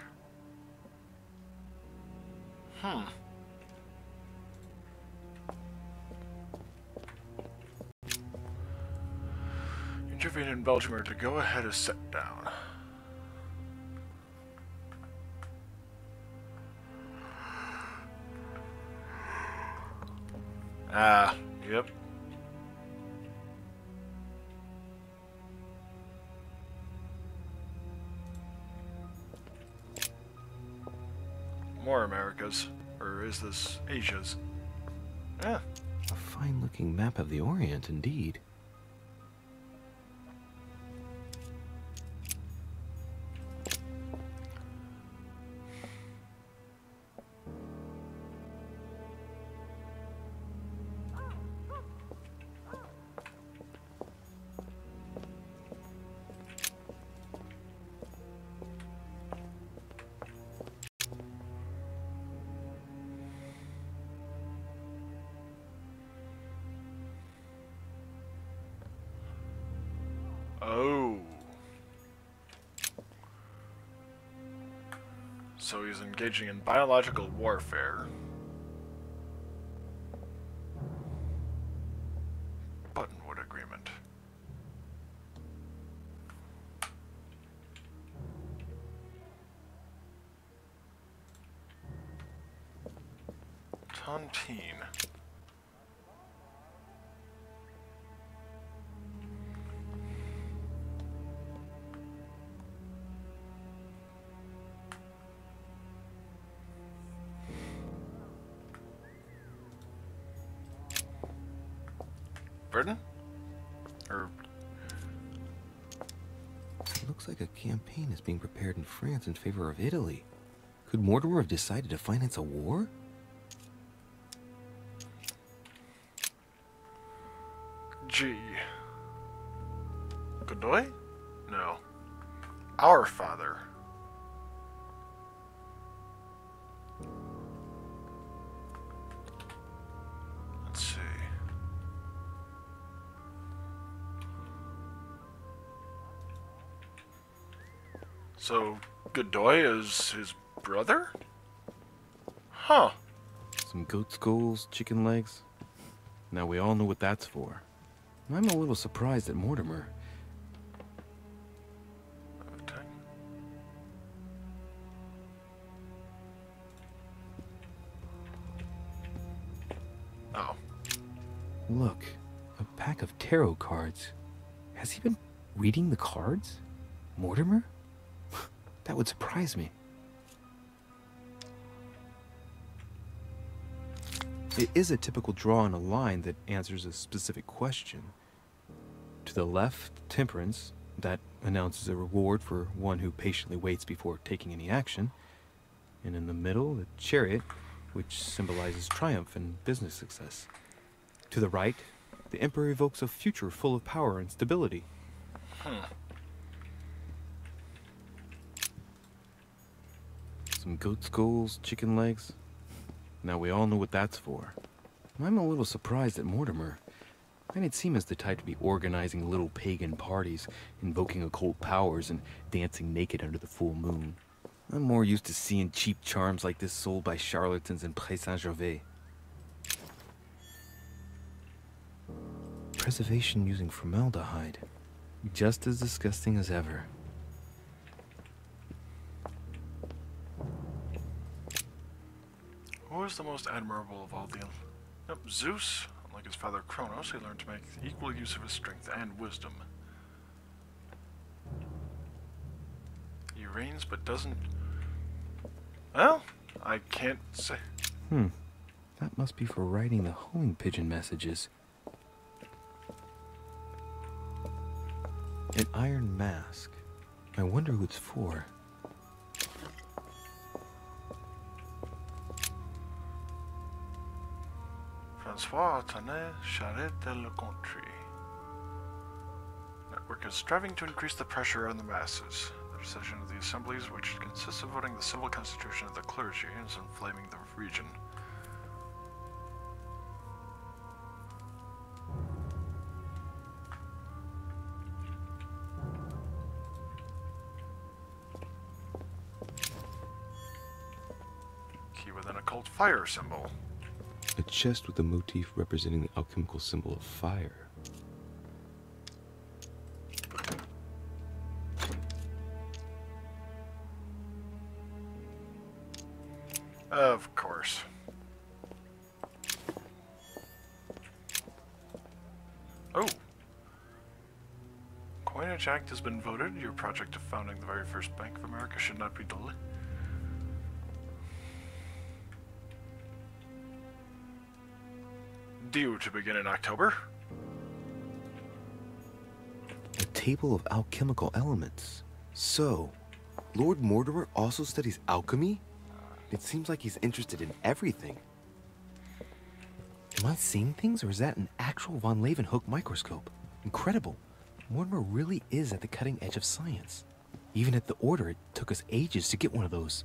Intervene in Belgium to go ahead is set down. Ah, yep. More Americas. Or is this Asia's? Yeah. A fine-looking map of the Orient, indeed. Oh. So he's engaging in biological warfare. Buttonwood Agreement. Tontine. Britain? Or... It looks like a campaign is being prepared in France in favor of Italy. Could Mortimer have decided to finance a war? G. Godoy? No. Our Father. Let's see. So, Godoy is his brother? Huh. Some goat skulls, chicken legs. Now we all know what that's for. I'm a little surprised at Mortimer. Oh. Look, a pack of tarot cards. Has he been reading the cards? Mortimer? That would surprise me. It is a typical draw on a line that answers a specific question. To the left, Temperance, that announces a reward for one who patiently waits before taking any action. And in the middle, the Chariot, which symbolizes triumph and business success. To the right, the Emperor evokes a future full of power and stability. Some goat skulls, chicken legs. Now we all know what that's for. I'm a little surprised at Mortimer. I didn't seem as the type to be organizing little pagan parties, invoking occult powers, and dancing naked under the full moon. I'm more used to seeing cheap charms like this sold by charlatans in Pré Saint-Gervais. Preservation using formaldehyde. Just as disgusting as ever. Who is the most admirable of all the... Yep, Zeus. Like his father Kronos, he learned to make equal use of his strength and wisdom. He reigns but doesn't... Well, I can't say... That must be for writing the homing pigeon messages. An iron mask. I wonder who it's for. Francois Antoine Charette de la Country. Network is striving to increase the pressure on the masses. The decision of the assemblies, which consists of voting the civil constitution of the clergy, is inflaming the region. Key with an occult fire symbol. A chest with a motif representing the alchemical symbol of fire. Of course. Oh. Coinage Act has been voted. Your project of founding the very first Bank of America should not be delayed. Due to begin in October. A table of alchemical elements. So, Lord Mortimer also studies alchemy? It seems like he's interested in everything. Am I seeing things, or is that an actual von Leeuwenhoek microscope? Incredible. Mortimer really is at the cutting edge of science. Even at the Order, it took us ages to get one of those.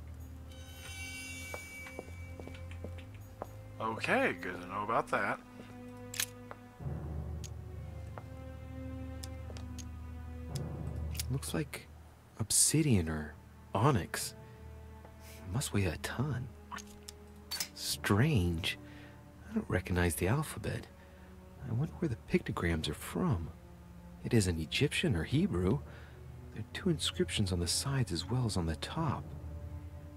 Okay, good to know about that. Looks like obsidian or onyx. Must weigh a ton. Strange. I don't recognize the alphabet. I wonder where the pictograms are from. It isn't Egyptian or Hebrew. There are two inscriptions on the sides as well as on the top.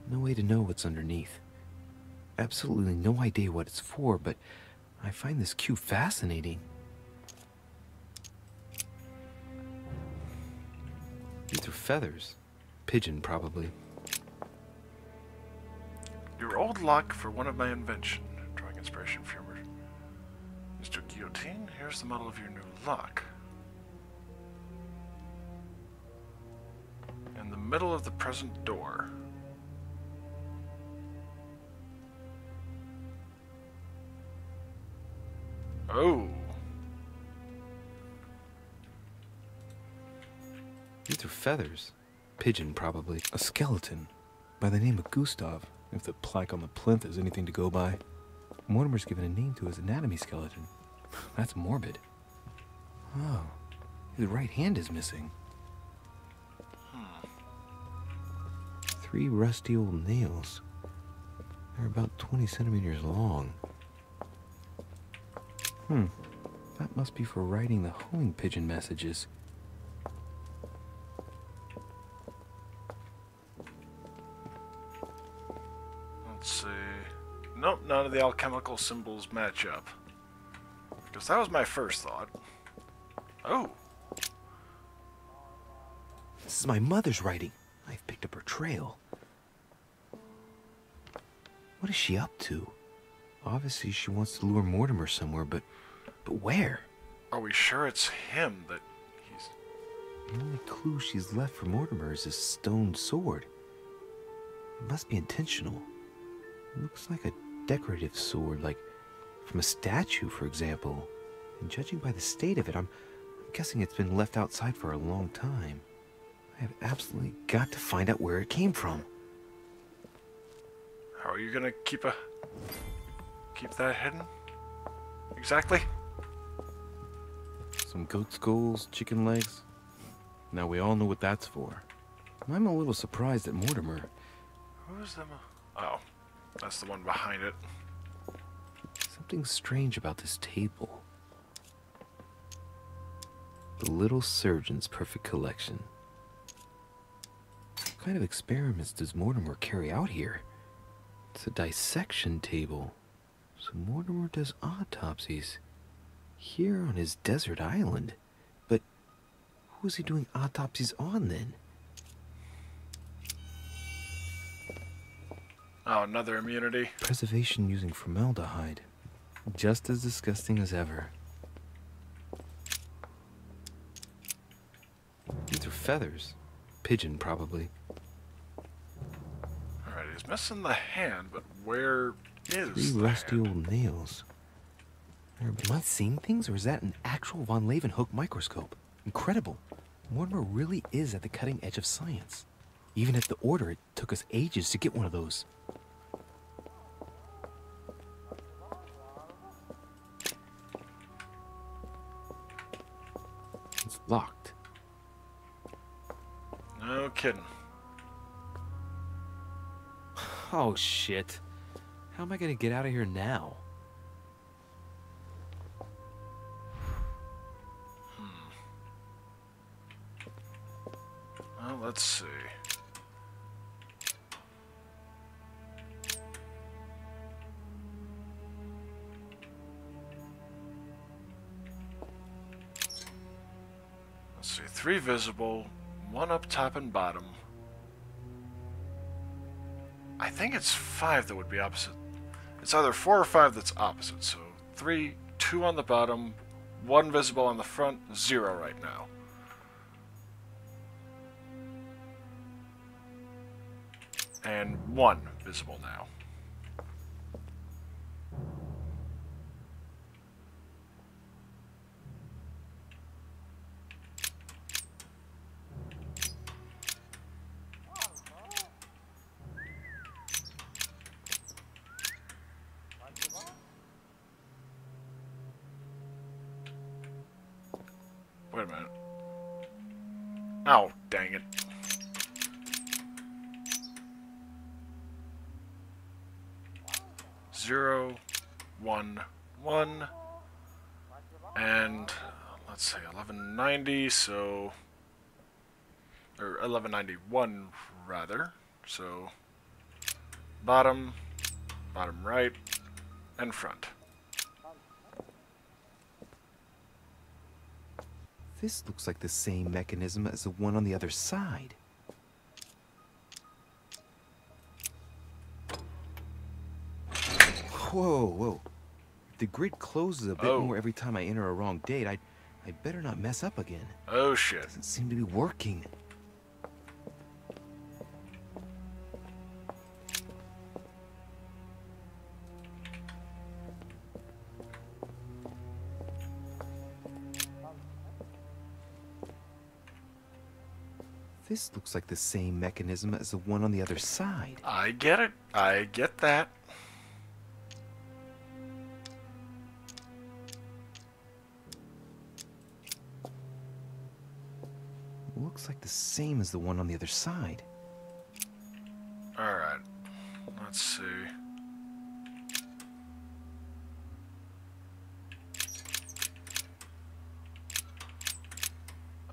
No way to know what's underneath. Absolutely no idea what it's for, but I find this cue fascinating. These are feathers. Pigeon, probably. Your old lock for one of my invention. Drawing inspiration from your... Mr. Guillotine, here's the model of your new lock. In the middle of the present door. Oh. These are feathers. Pigeon, probably. A skeleton. By the name of Gustav, if the plaque on the plinth is anything to go by. Mortimer's given a name to his anatomy skeleton. That's morbid. Oh, his right hand is missing. 3 rusty old nails. They're about 20 centimeters long. That must be for writing the homing pigeon messages. Let's see. Nope, none of the alchemical symbols match up. Because that was my first thought. Oh. This is my mother's writing. I've picked up her trail. What is she up to? Obviously, she wants to lure Mortimer somewhere, but where? Are we sure it's him that he's... The only clue she's left for Mortimer is his stone sword. It must be intentional. It looks like a decorative sword, like from a statue, for example. And judging by the state of it, I'm guessing it's been left outside for a long time. I have absolutely got to find out where it came from. How are you gonna keep that hidden? Exactly? Some goat skulls, chicken legs. Now we all know what that's for. I'm a little surprised at Mortimer. Who's them? Oh, that's the one behind it. Something strange about this table. The Little Surgeon's Perfect Collection. What kind of experiments does Mortimer carry out here? It's a dissection table. So Mortimer does autopsies. Here on his desert island. But who is he doing autopsies on then? Oh, another immunity. Preservation using formaldehyde. Just as disgusting as ever. These are feathers. Pigeon, probably. Alright, he's missing the hand, but where is 3 the rusty hand? old nails. Am I seeing things, or is that an actual Von Leeuwenhoek microscope? Incredible. Mortimer really is at the cutting edge of science. Even at the Order, it took us ages to get one of those. It's locked. No kidding. Oh, shit. How am I gonna get out of here now? Well, let's see. Let's see, 3 visible, 1 up top and bottom. I think it's 5 that would be opposite. It's either 4 or 5 that's opposite, so 3, 2 on the bottom, 1 visible on the front, 0 right now. And 1 visible now. Wait a minute. Oh, dang it. Zero, 1, 1, and let's say 1190, so, or 1191 rather, so bottom, bottom right, and front. This looks like the same mechanism as the one on the other side. Whoa, whoa. If the grid closes a bit more every time I enter a wrong date, I'd better not mess up again. Oh shit. Doesn't seem to be working. This looks like the same mechanism as the one on the other side. I get it. I get that. Looks like the same as the one on the other side. Alright. Let's see.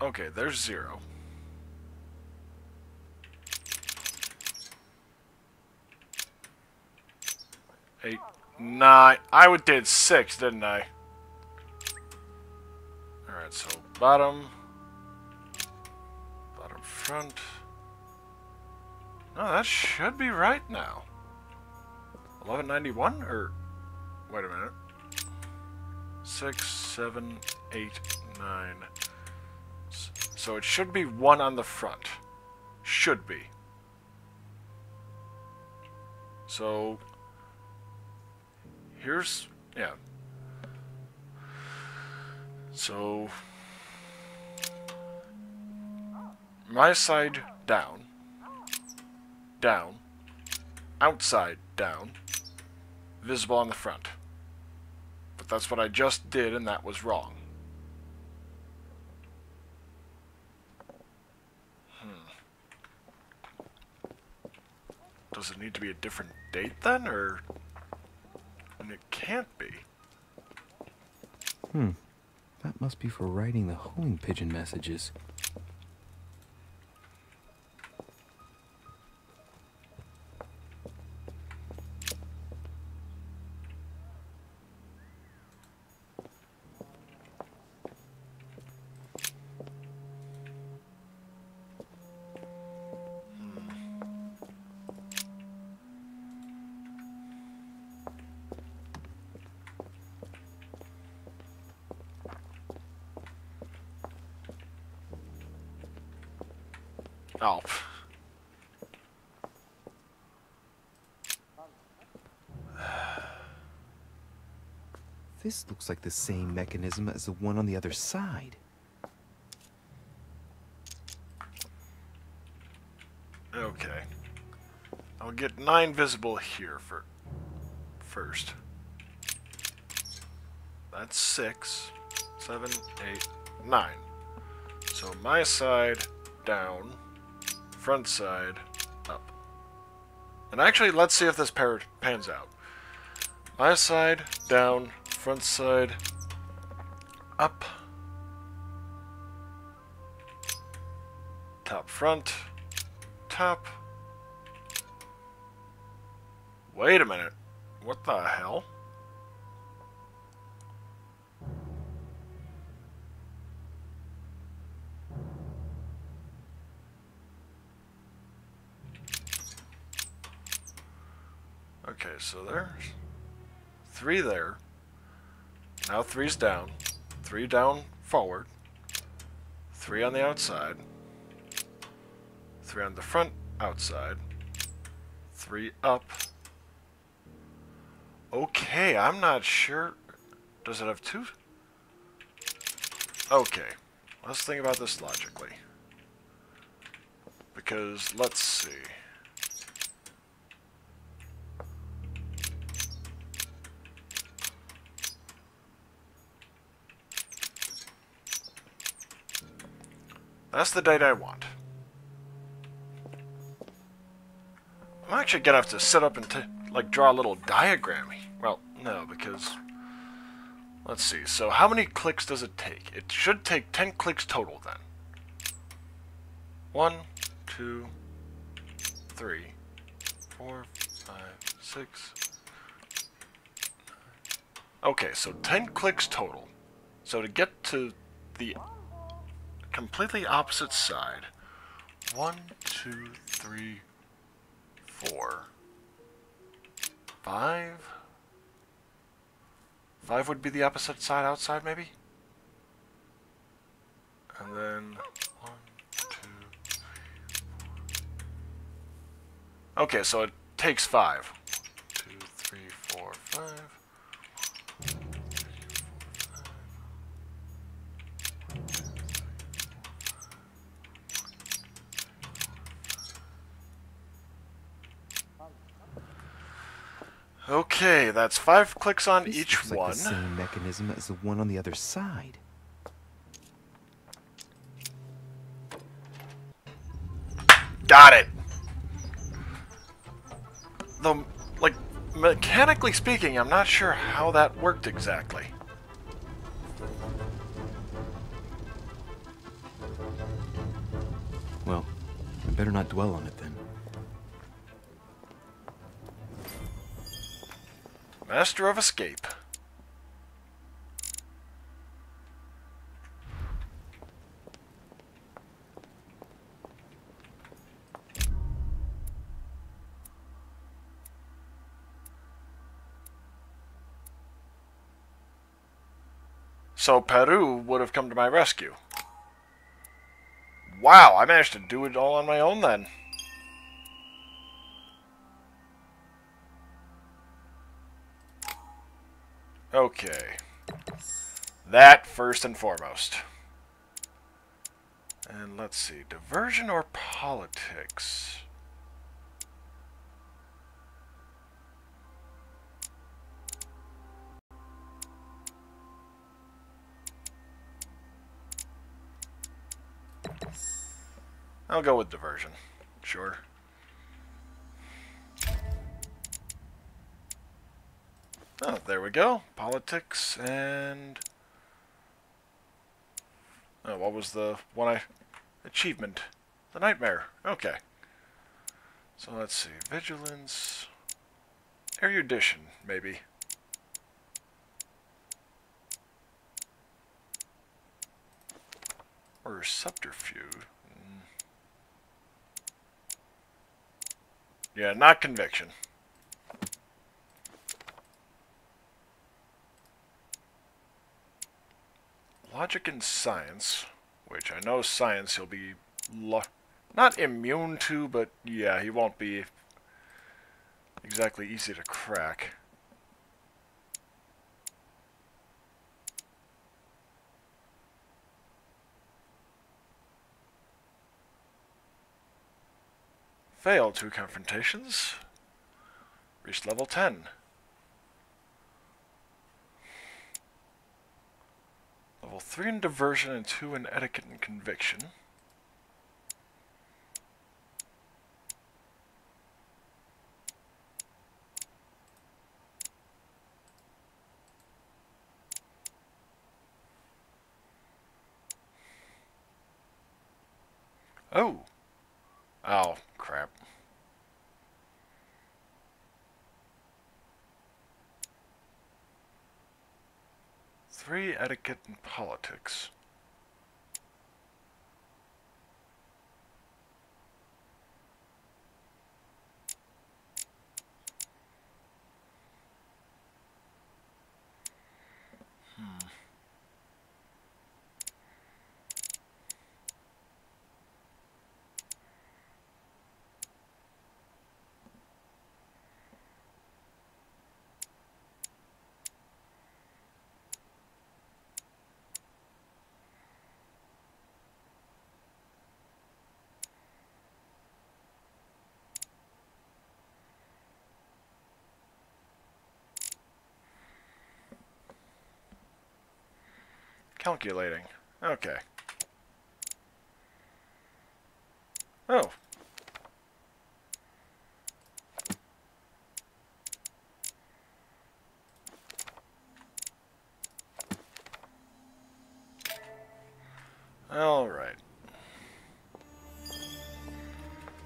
Okay, there's 0. Eight, 9. I did 6, didn't I? Alright, so bottom front. No, that should be right now. 1191 or wait a minute. 6, 7, 8, 9. So it should be 1 on the front. Should be. So here's, yeah. So my side down, down, outside down, visible on the front. But that's what I just did, and that was wrong. Does it need to be a different date then, or? And it can't be. That must be for writing the homing pigeon messages. Oh. This looks like the same mechanism as the one on the other side. Okay. I'll get 9 visible here for first. That's 6, 7, 8, 9. So my side down, front side up. And actually, let's see if this pans out. My side down, front side up, top front, top. Wait a minute. What the hell? Okay, so there's 3 there. Now 3's down. 3 down forward. 3 on the outside. 3 on the front outside. 3 up. Okay, I'm not sure. Does it have 2? Okay, let's think about this logically. Because, let's see. That's the date I want. I'm actually gonna have to sit up and like draw a little diagram. Well, no, because let's see. So how many clicks does it take? It should take 10 clicks total then. 1, 2, 3, 4, 5, 6. Okay, so 10 clicks total. So to get to the completely opposite side. 1, 2, 3, 4, 5. 5 would be the opposite side outside, maybe? And then 1, 2, 3, 4. Okay, so it takes 5. 2, 3, 4, 5. Okay, that's 5 clicks on each looks like one. the same mechanism as the one on the other side. Got it. Though, like, mechanically speaking, I'm not sure how that worked exactly. Well, I better not dwell on it then. Master of Escape. so Peru would have come to my rescue. Wow, I managed to do it all on my own then. Okay. That first and foremost. And let's see, diversion or politics? I'll go with diversion. Sure. Oh, there we go. Politics and... Oh, what was the one I... Achievement. The Nightmare. Okay. So let's see. Vigilance. Erudition, maybe. Or subterfuge. Yeah, not conviction. Logic and science, which I know science he'll be not immune to, but yeah, he won't be exactly easy to crack. Failed 2 confrontations. Reached level 10. Level 3 in diversion and 2 in etiquette and conviction. Oh. Oh, crap. Three, etiquette and politics. Calculating. Okay. Oh. All right.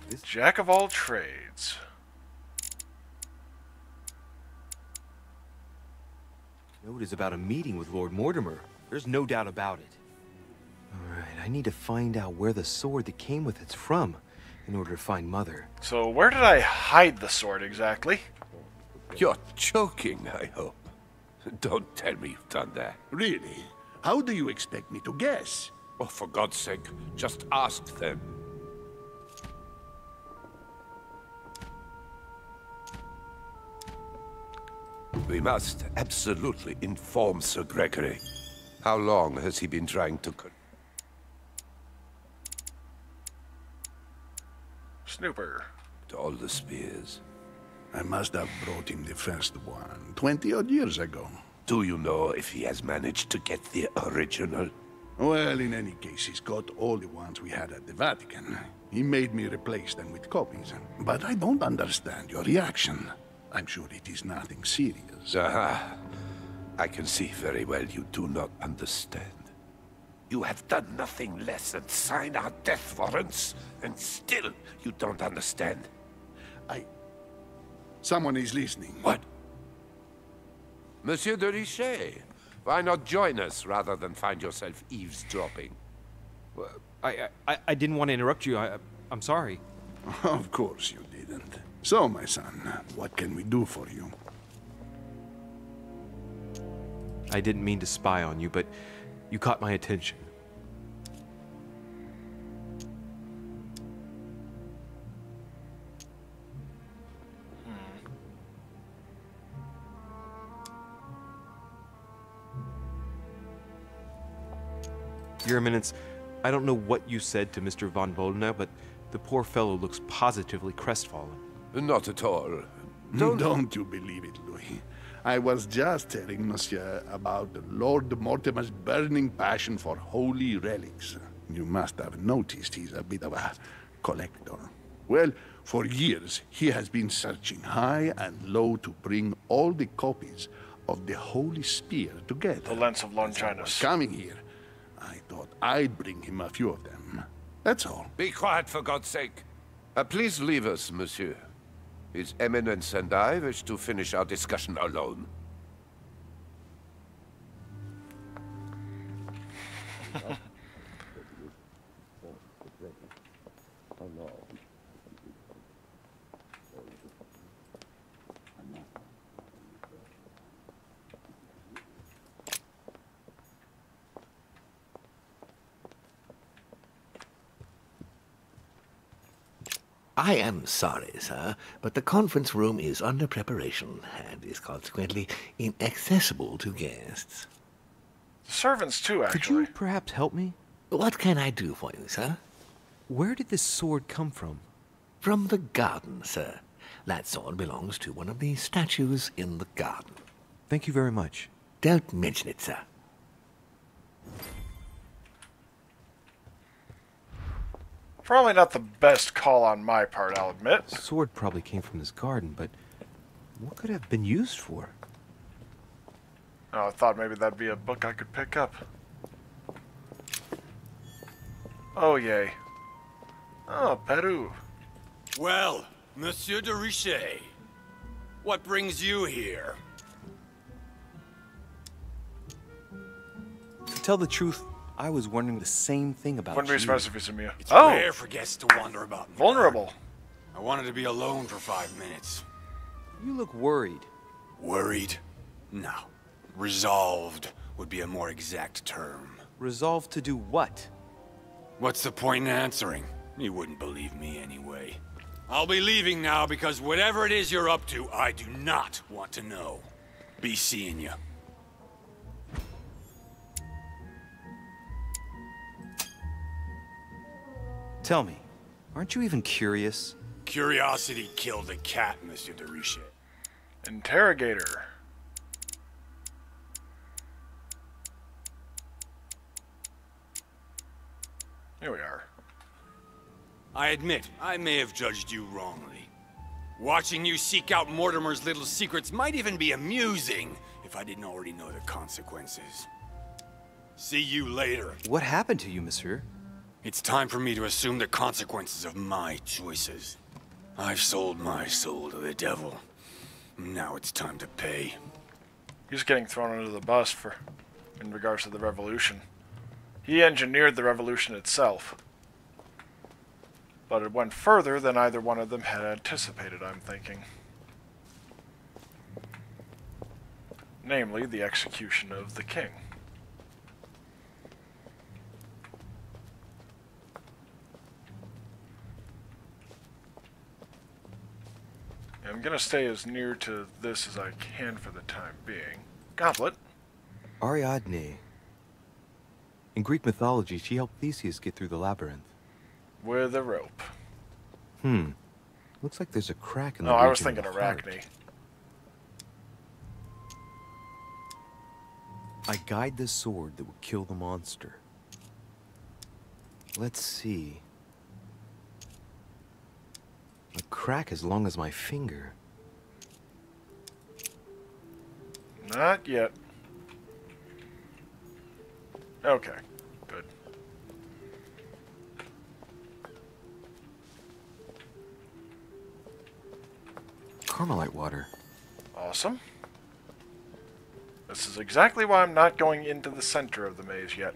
This jack of all trades. Note is about a meeting with Lord Mortimer. There's no doubt about it. Alright, I need to find out where the sword that came with it's from in order to find Mother. So where did I hide the sword exactly? You're joking, I hope. Don't tell me you've done that. Really? How do you expect me to guess? Oh, for God's sake, just ask them. We must absolutely inform Sir Gregory. How long has he been trying to... Snooper. To all the spears. I must have brought him the first one 20-odd years ago. Do you know if he has managed to get the original? Well, in any case, he's got all the ones we had at the Vatican. He made me replace them with copies. But I don't understand your reaction. I'm sure it is nothing serious. Aha. I can see very well you do not understand. You have done nothing less than sign our death warrants, and still you don't understand. Someone is listening. What? Monsieur de Richet, why not join us rather than find yourself eavesdropping? Well, I didn't want to interrupt you. I'm sorry. Of course you didn't. So, my son, what can we do for you? I didn't mean to spy on you, but You caught my attention. Your Eminence, I don't know what you said to Mr. von Volna, but the poor fellow looks positively crestfallen. Not at all. Don't you believe it, Louis. I was just telling Monsieur about Lord Mortimer's burning passion for holy relics. You must have noticed he's a bit of a collector. Well, for years he has been searching high and low to bring all the copies of the Holy Spear together. The Lens of Longinus. Coming here, I thought I'd bring him a few of them. That's all. Be quiet, for God's sake. Please leave us, monsieur. His Eminence and I wish to finish our discussion alone. I am sorry, sir, but the conference room is under preparation and is consequently inaccessible to guests. Servants too, actually. Could you perhaps help me? What can I do for you, sir? Where did this sword come from? From the garden, sir. That sword belongs to one of the statues in the garden. Thank you very much. Don't mention it, sir. Probably not the best call on my part, I'll admit. The sword probably came from this garden, but what could it have been used for? Oh, I thought maybe that'd be a book I could pick up. Oh, yay. Oh, Peru. Well, Monsieur de Richet, what brings you here? To tell the truth, I was wondering the same thing about Wouldn't you. be surprised if it's Amir. It's Oh! rare for guests to wander about. Vulnerable. I wanted to be alone for 5 minutes. You look worried. Worried? No. Resolved would be a more exact term. Resolved to do what? What's the point in answering? You wouldn't believe me anyway. I'll be leaving now because whatever it is you're up to, I do not want to know. Be seeing you. Tell me, aren't you even curious? Curiosity killed a cat, Monsieur de Richet. Interrogator. Here we are. I admit, I may have judged you wrongly. Watching you seek out Mortimer's little secrets might even be amusing if I didn't already know the consequences. See you later. What happened to you, monsieur? It's time for me to assume the consequences of my choices. I've sold my soul to the devil. Now it's time to pay. He's getting thrown under the bus in regards to the revolution. He engineered the revolution itself. But it went further than either one of them had anticipated, I'm thinking. Namely, the execution of the king. I'm gonna stay as near to this as I can for the time being. Goblet. Ariadne. In Greek mythology, she helped Theseus get through the labyrinth. With a rope. Looks like there's a crack in the No, I was region thinking of the heart. Arachne. I guide the sword that will kill the monster. Let's see. A crack as long as my finger. Not yet. Okay, good. Carmelite water. Awesome. This is exactly why I'm not going into the center of the maze yet.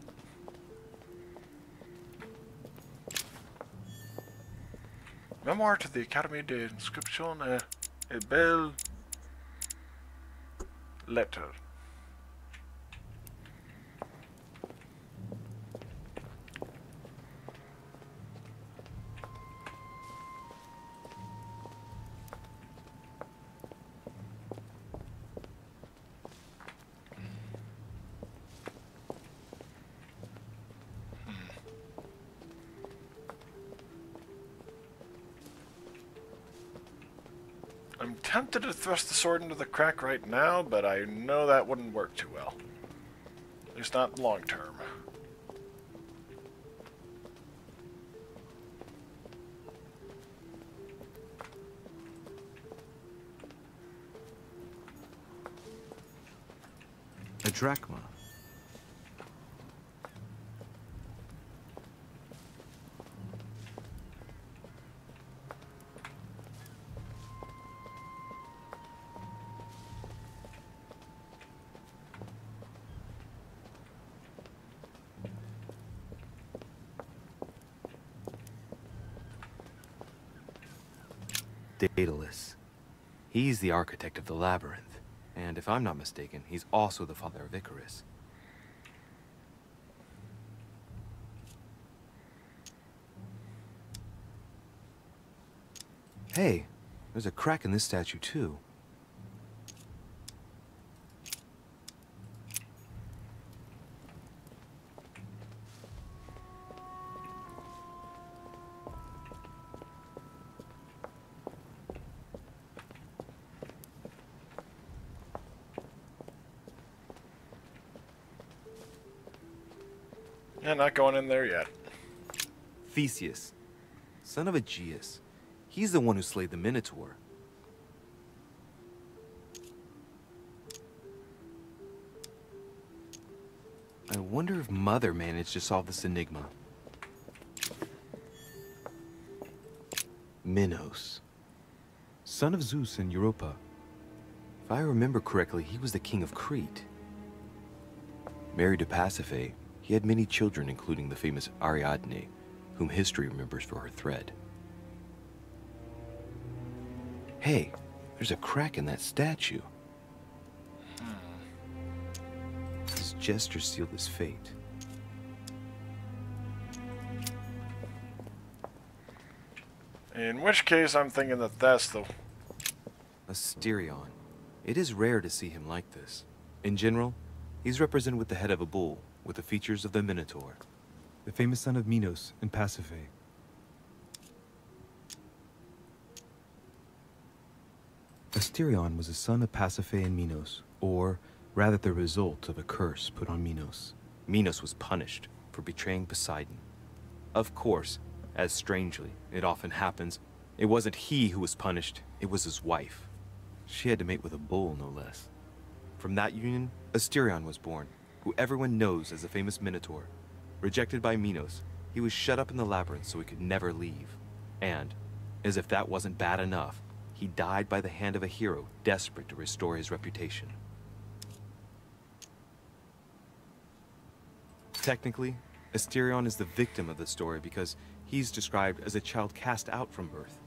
Memoir to the Académie d'Inscription et Belles Lettres. I'm tempted to thrust the sword into the crack right now, but I know that wouldn't work too well. At least not long term. A drachma. Daedalus. He's the architect of the labyrinth. And if I'm not mistaken, he's also the father of Icarus. Hey, there's a crack in this statue too. Yeah, not going in there yet. Theseus, son of Aegeus. He's the one who slayed the Minotaur. I wonder if Mother managed to solve this enigma. Minos, son of Zeus and Europa. If I remember correctly, he was the king of Crete. Married to Pasiphae, he had many children, including the famous Ariadne, whom history remembers for her thread. Hey, there's a crack in that statue. His gesture sealed his fate. In which case, I'm thinking that that's the... Asterion. It is rare to see him like this. In general, he's represented with the head of a bull, with the features of the Minotaur. The famous son of Minos and Pasiphae. Asterion was a son of Pasiphae and Minos, or rather the result of a curse put on Minos. Minos was punished for betraying Poseidon. Of course, as strangely it often happens, it wasn't he who was punished, it was his wife. She had to mate with a bull, no less. From that union, Asterion was born, who everyone knows as the famous Minotaur. Rejected by Minos, he was shut up in the labyrinth so he could never leave. And, as if that wasn't bad enough, he died by the hand of a hero desperate to restore his reputation. Technically, Asterion is the victim of the story because he's described as a child cast out from birth.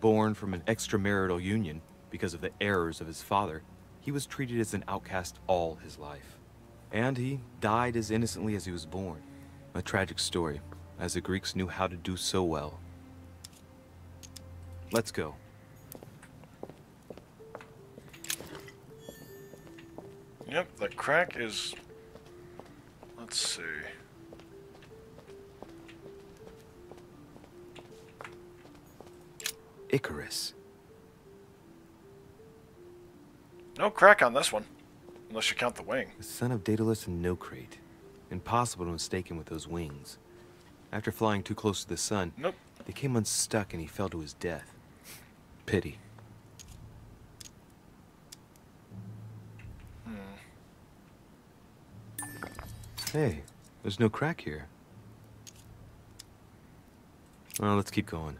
Born from an extramarital union because of the errors of his father, he was treated as an outcast all his life. And he died as innocently as he was born. A tragic story, as the Greeks knew how to do so well. Let's go. Yep, the crack is... Let's see... Icarus. No crack on this one, unless you count the wing. The son of Daedalus and Nocrate. Impossible to mistake him with those wings. After flying too close to the sun, nope, they came unstuck and he fell to his death. Pity. Hey, there's no crack here. Well, let's keep going.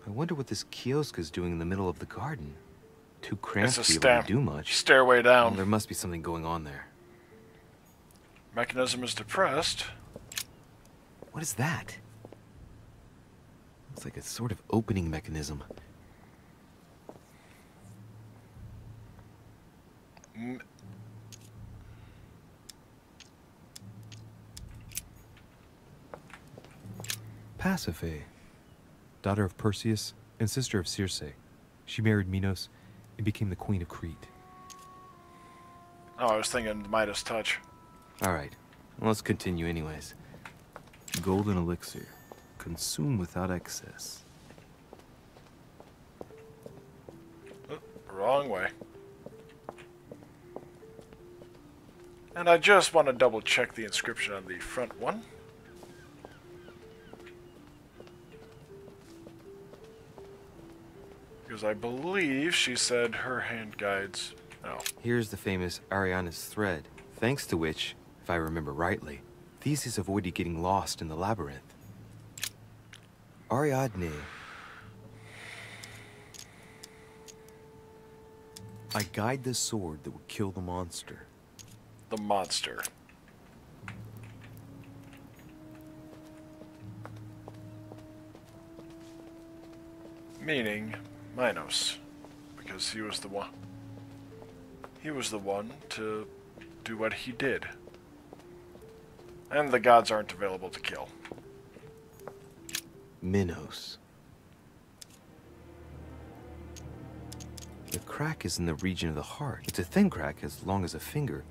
I wonder what this kiosk is doing in the middle of the garden. Too cramped to be able to do much. Stairway down. Well, there must be something going on there. Mechanism is depressed. What is that? Looks like a sort of opening mechanism. Pasiphae, daughter of Perseus and sister of Circe. She married Minos and became the queen of Crete. Oh, I was thinking Midas touch. Alright, let's continue anyways. Golden elixir. Consume without excess. Wrong way. And I just want to double check the inscription on the front one. Because I believe she said her hand guides. Oh. Here's the famous Ariana's thread, thanks to which, if I remember rightly, Theseus avoided getting lost in the labyrinth. Ariadne. I guide the sword that will kill the monster. The monster. Meaning Minos, because he was the one. He was the one to do what he did. And the gods aren't available to kill. Minos. The crack is in the region of the heart. It's a thin crack as long as a finger.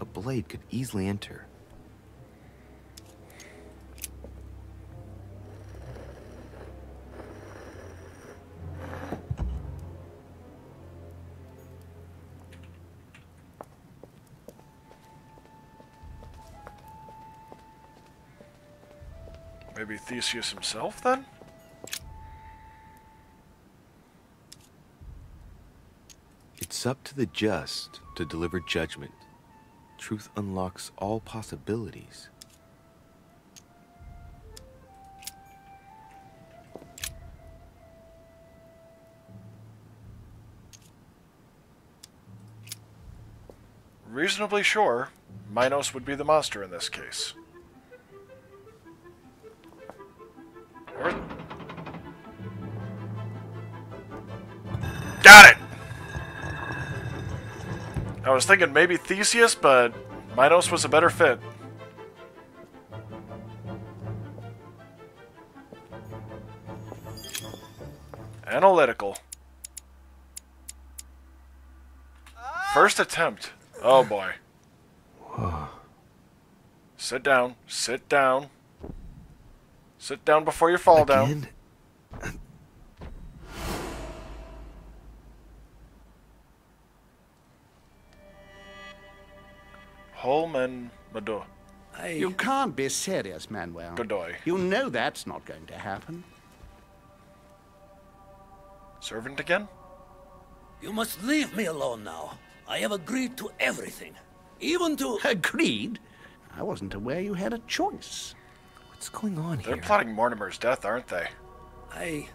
A blade could easily enter. Maybe Theseus himself, then? It's up to the just to deliver judgment. Truth unlocks all possibilities. Reasonably sure, Minos would be the monster in this case. Or... Got it! I was thinking maybe Theseus, but Minos was a better fit. Analytical. First attempt. Oh boy. Whoa. Sit down. Sit down. Sit down before you fall down. Holman Mado. You can't be serious, Manuel. Godoy. You know that's not going to happen. Servant again? You must leave me alone now. I have agreed to everything. Even to... Agreed? I wasn't aware you had a choice. What's going on here? They're plotting Mortimer's death, aren't they?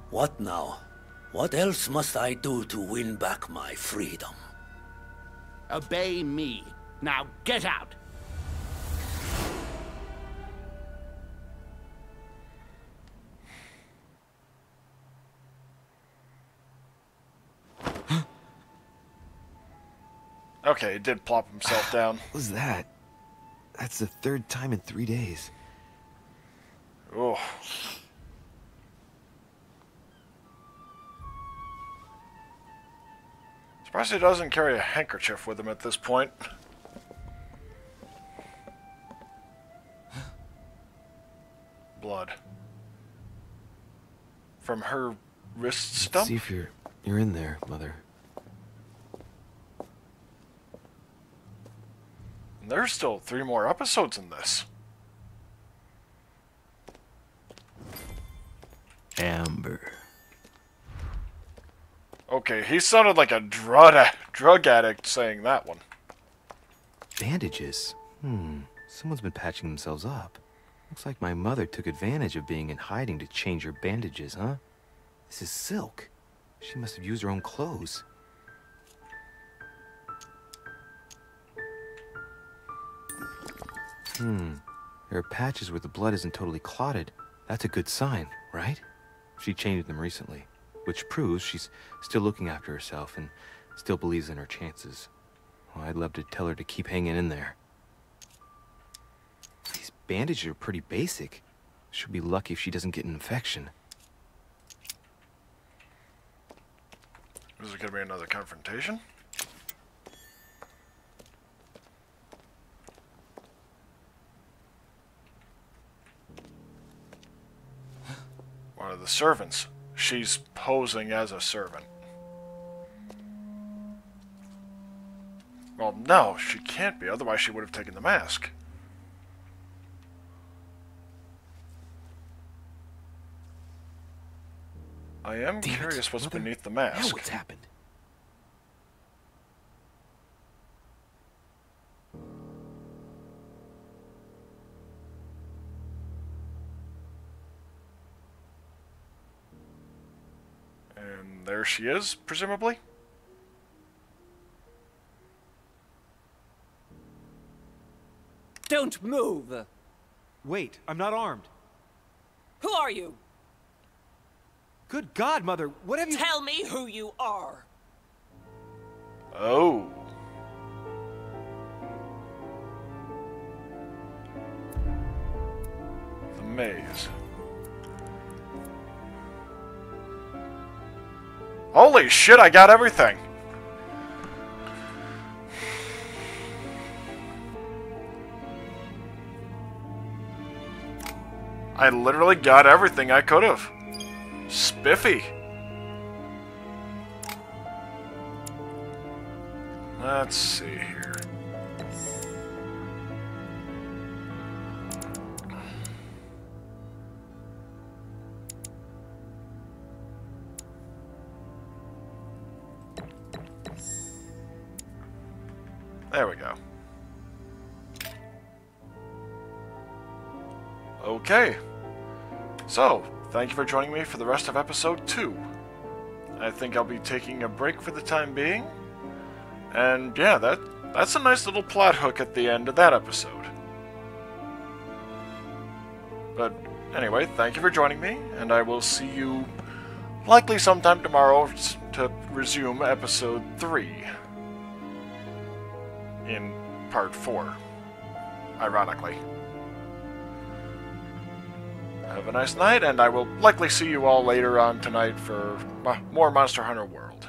What now? What else must I do to win back my freedom? Obey me. Now get out! Okay, he did plop himself down. What was that? That's the third time in 3 days. Oh. Surprised he doesn't carry a handkerchief with him at this point. Blood. From her wrist stump? Let's see if you're in there, Mother. There's still 3 more episodes in this. Amber. Okay, he sounded like a drug addict saying that one. Bandages? Someone's been patching themselves up. Looks like my mother took advantage of being in hiding to change her bandages, huh? This is silk. She must have used her own clothes. There are patches where the blood isn't totally clotted. That's a good sign, right? She changed them recently, which proves she's still looking after herself and still believes in her chances. Well, I'd love to tell her to keep hanging in there. These bandages are pretty basic. She'll be lucky if she doesn't get an infection. Is it going to be another confrontation? One of the servants. She's posing as a servant. Well, no, she can't be. Otherwise, she would have taken the mask. I am curious what's beneath the mask. Now what's happened? And there she is, presumably. Don't move! Wait, I'm not armed. Who are you? Good God, Mother, what have you— Tell me who you are! Oh. The maze. Holy shit, I got everything! I literally got everything I could have. Spiffy. Let's see here. There we go. Okay. So, thank you for joining me for the rest of episode 2. I think I'll be taking a break for the time being. And yeah, that's a nice little plot hook at the end of that episode. But anyway, thank you for joining me, and I will see you likely sometime tomorrow to resume episode 3 in part 4, ironically. Have a nice night, and I will likely see you all later on tonight for more Monster Hunter World.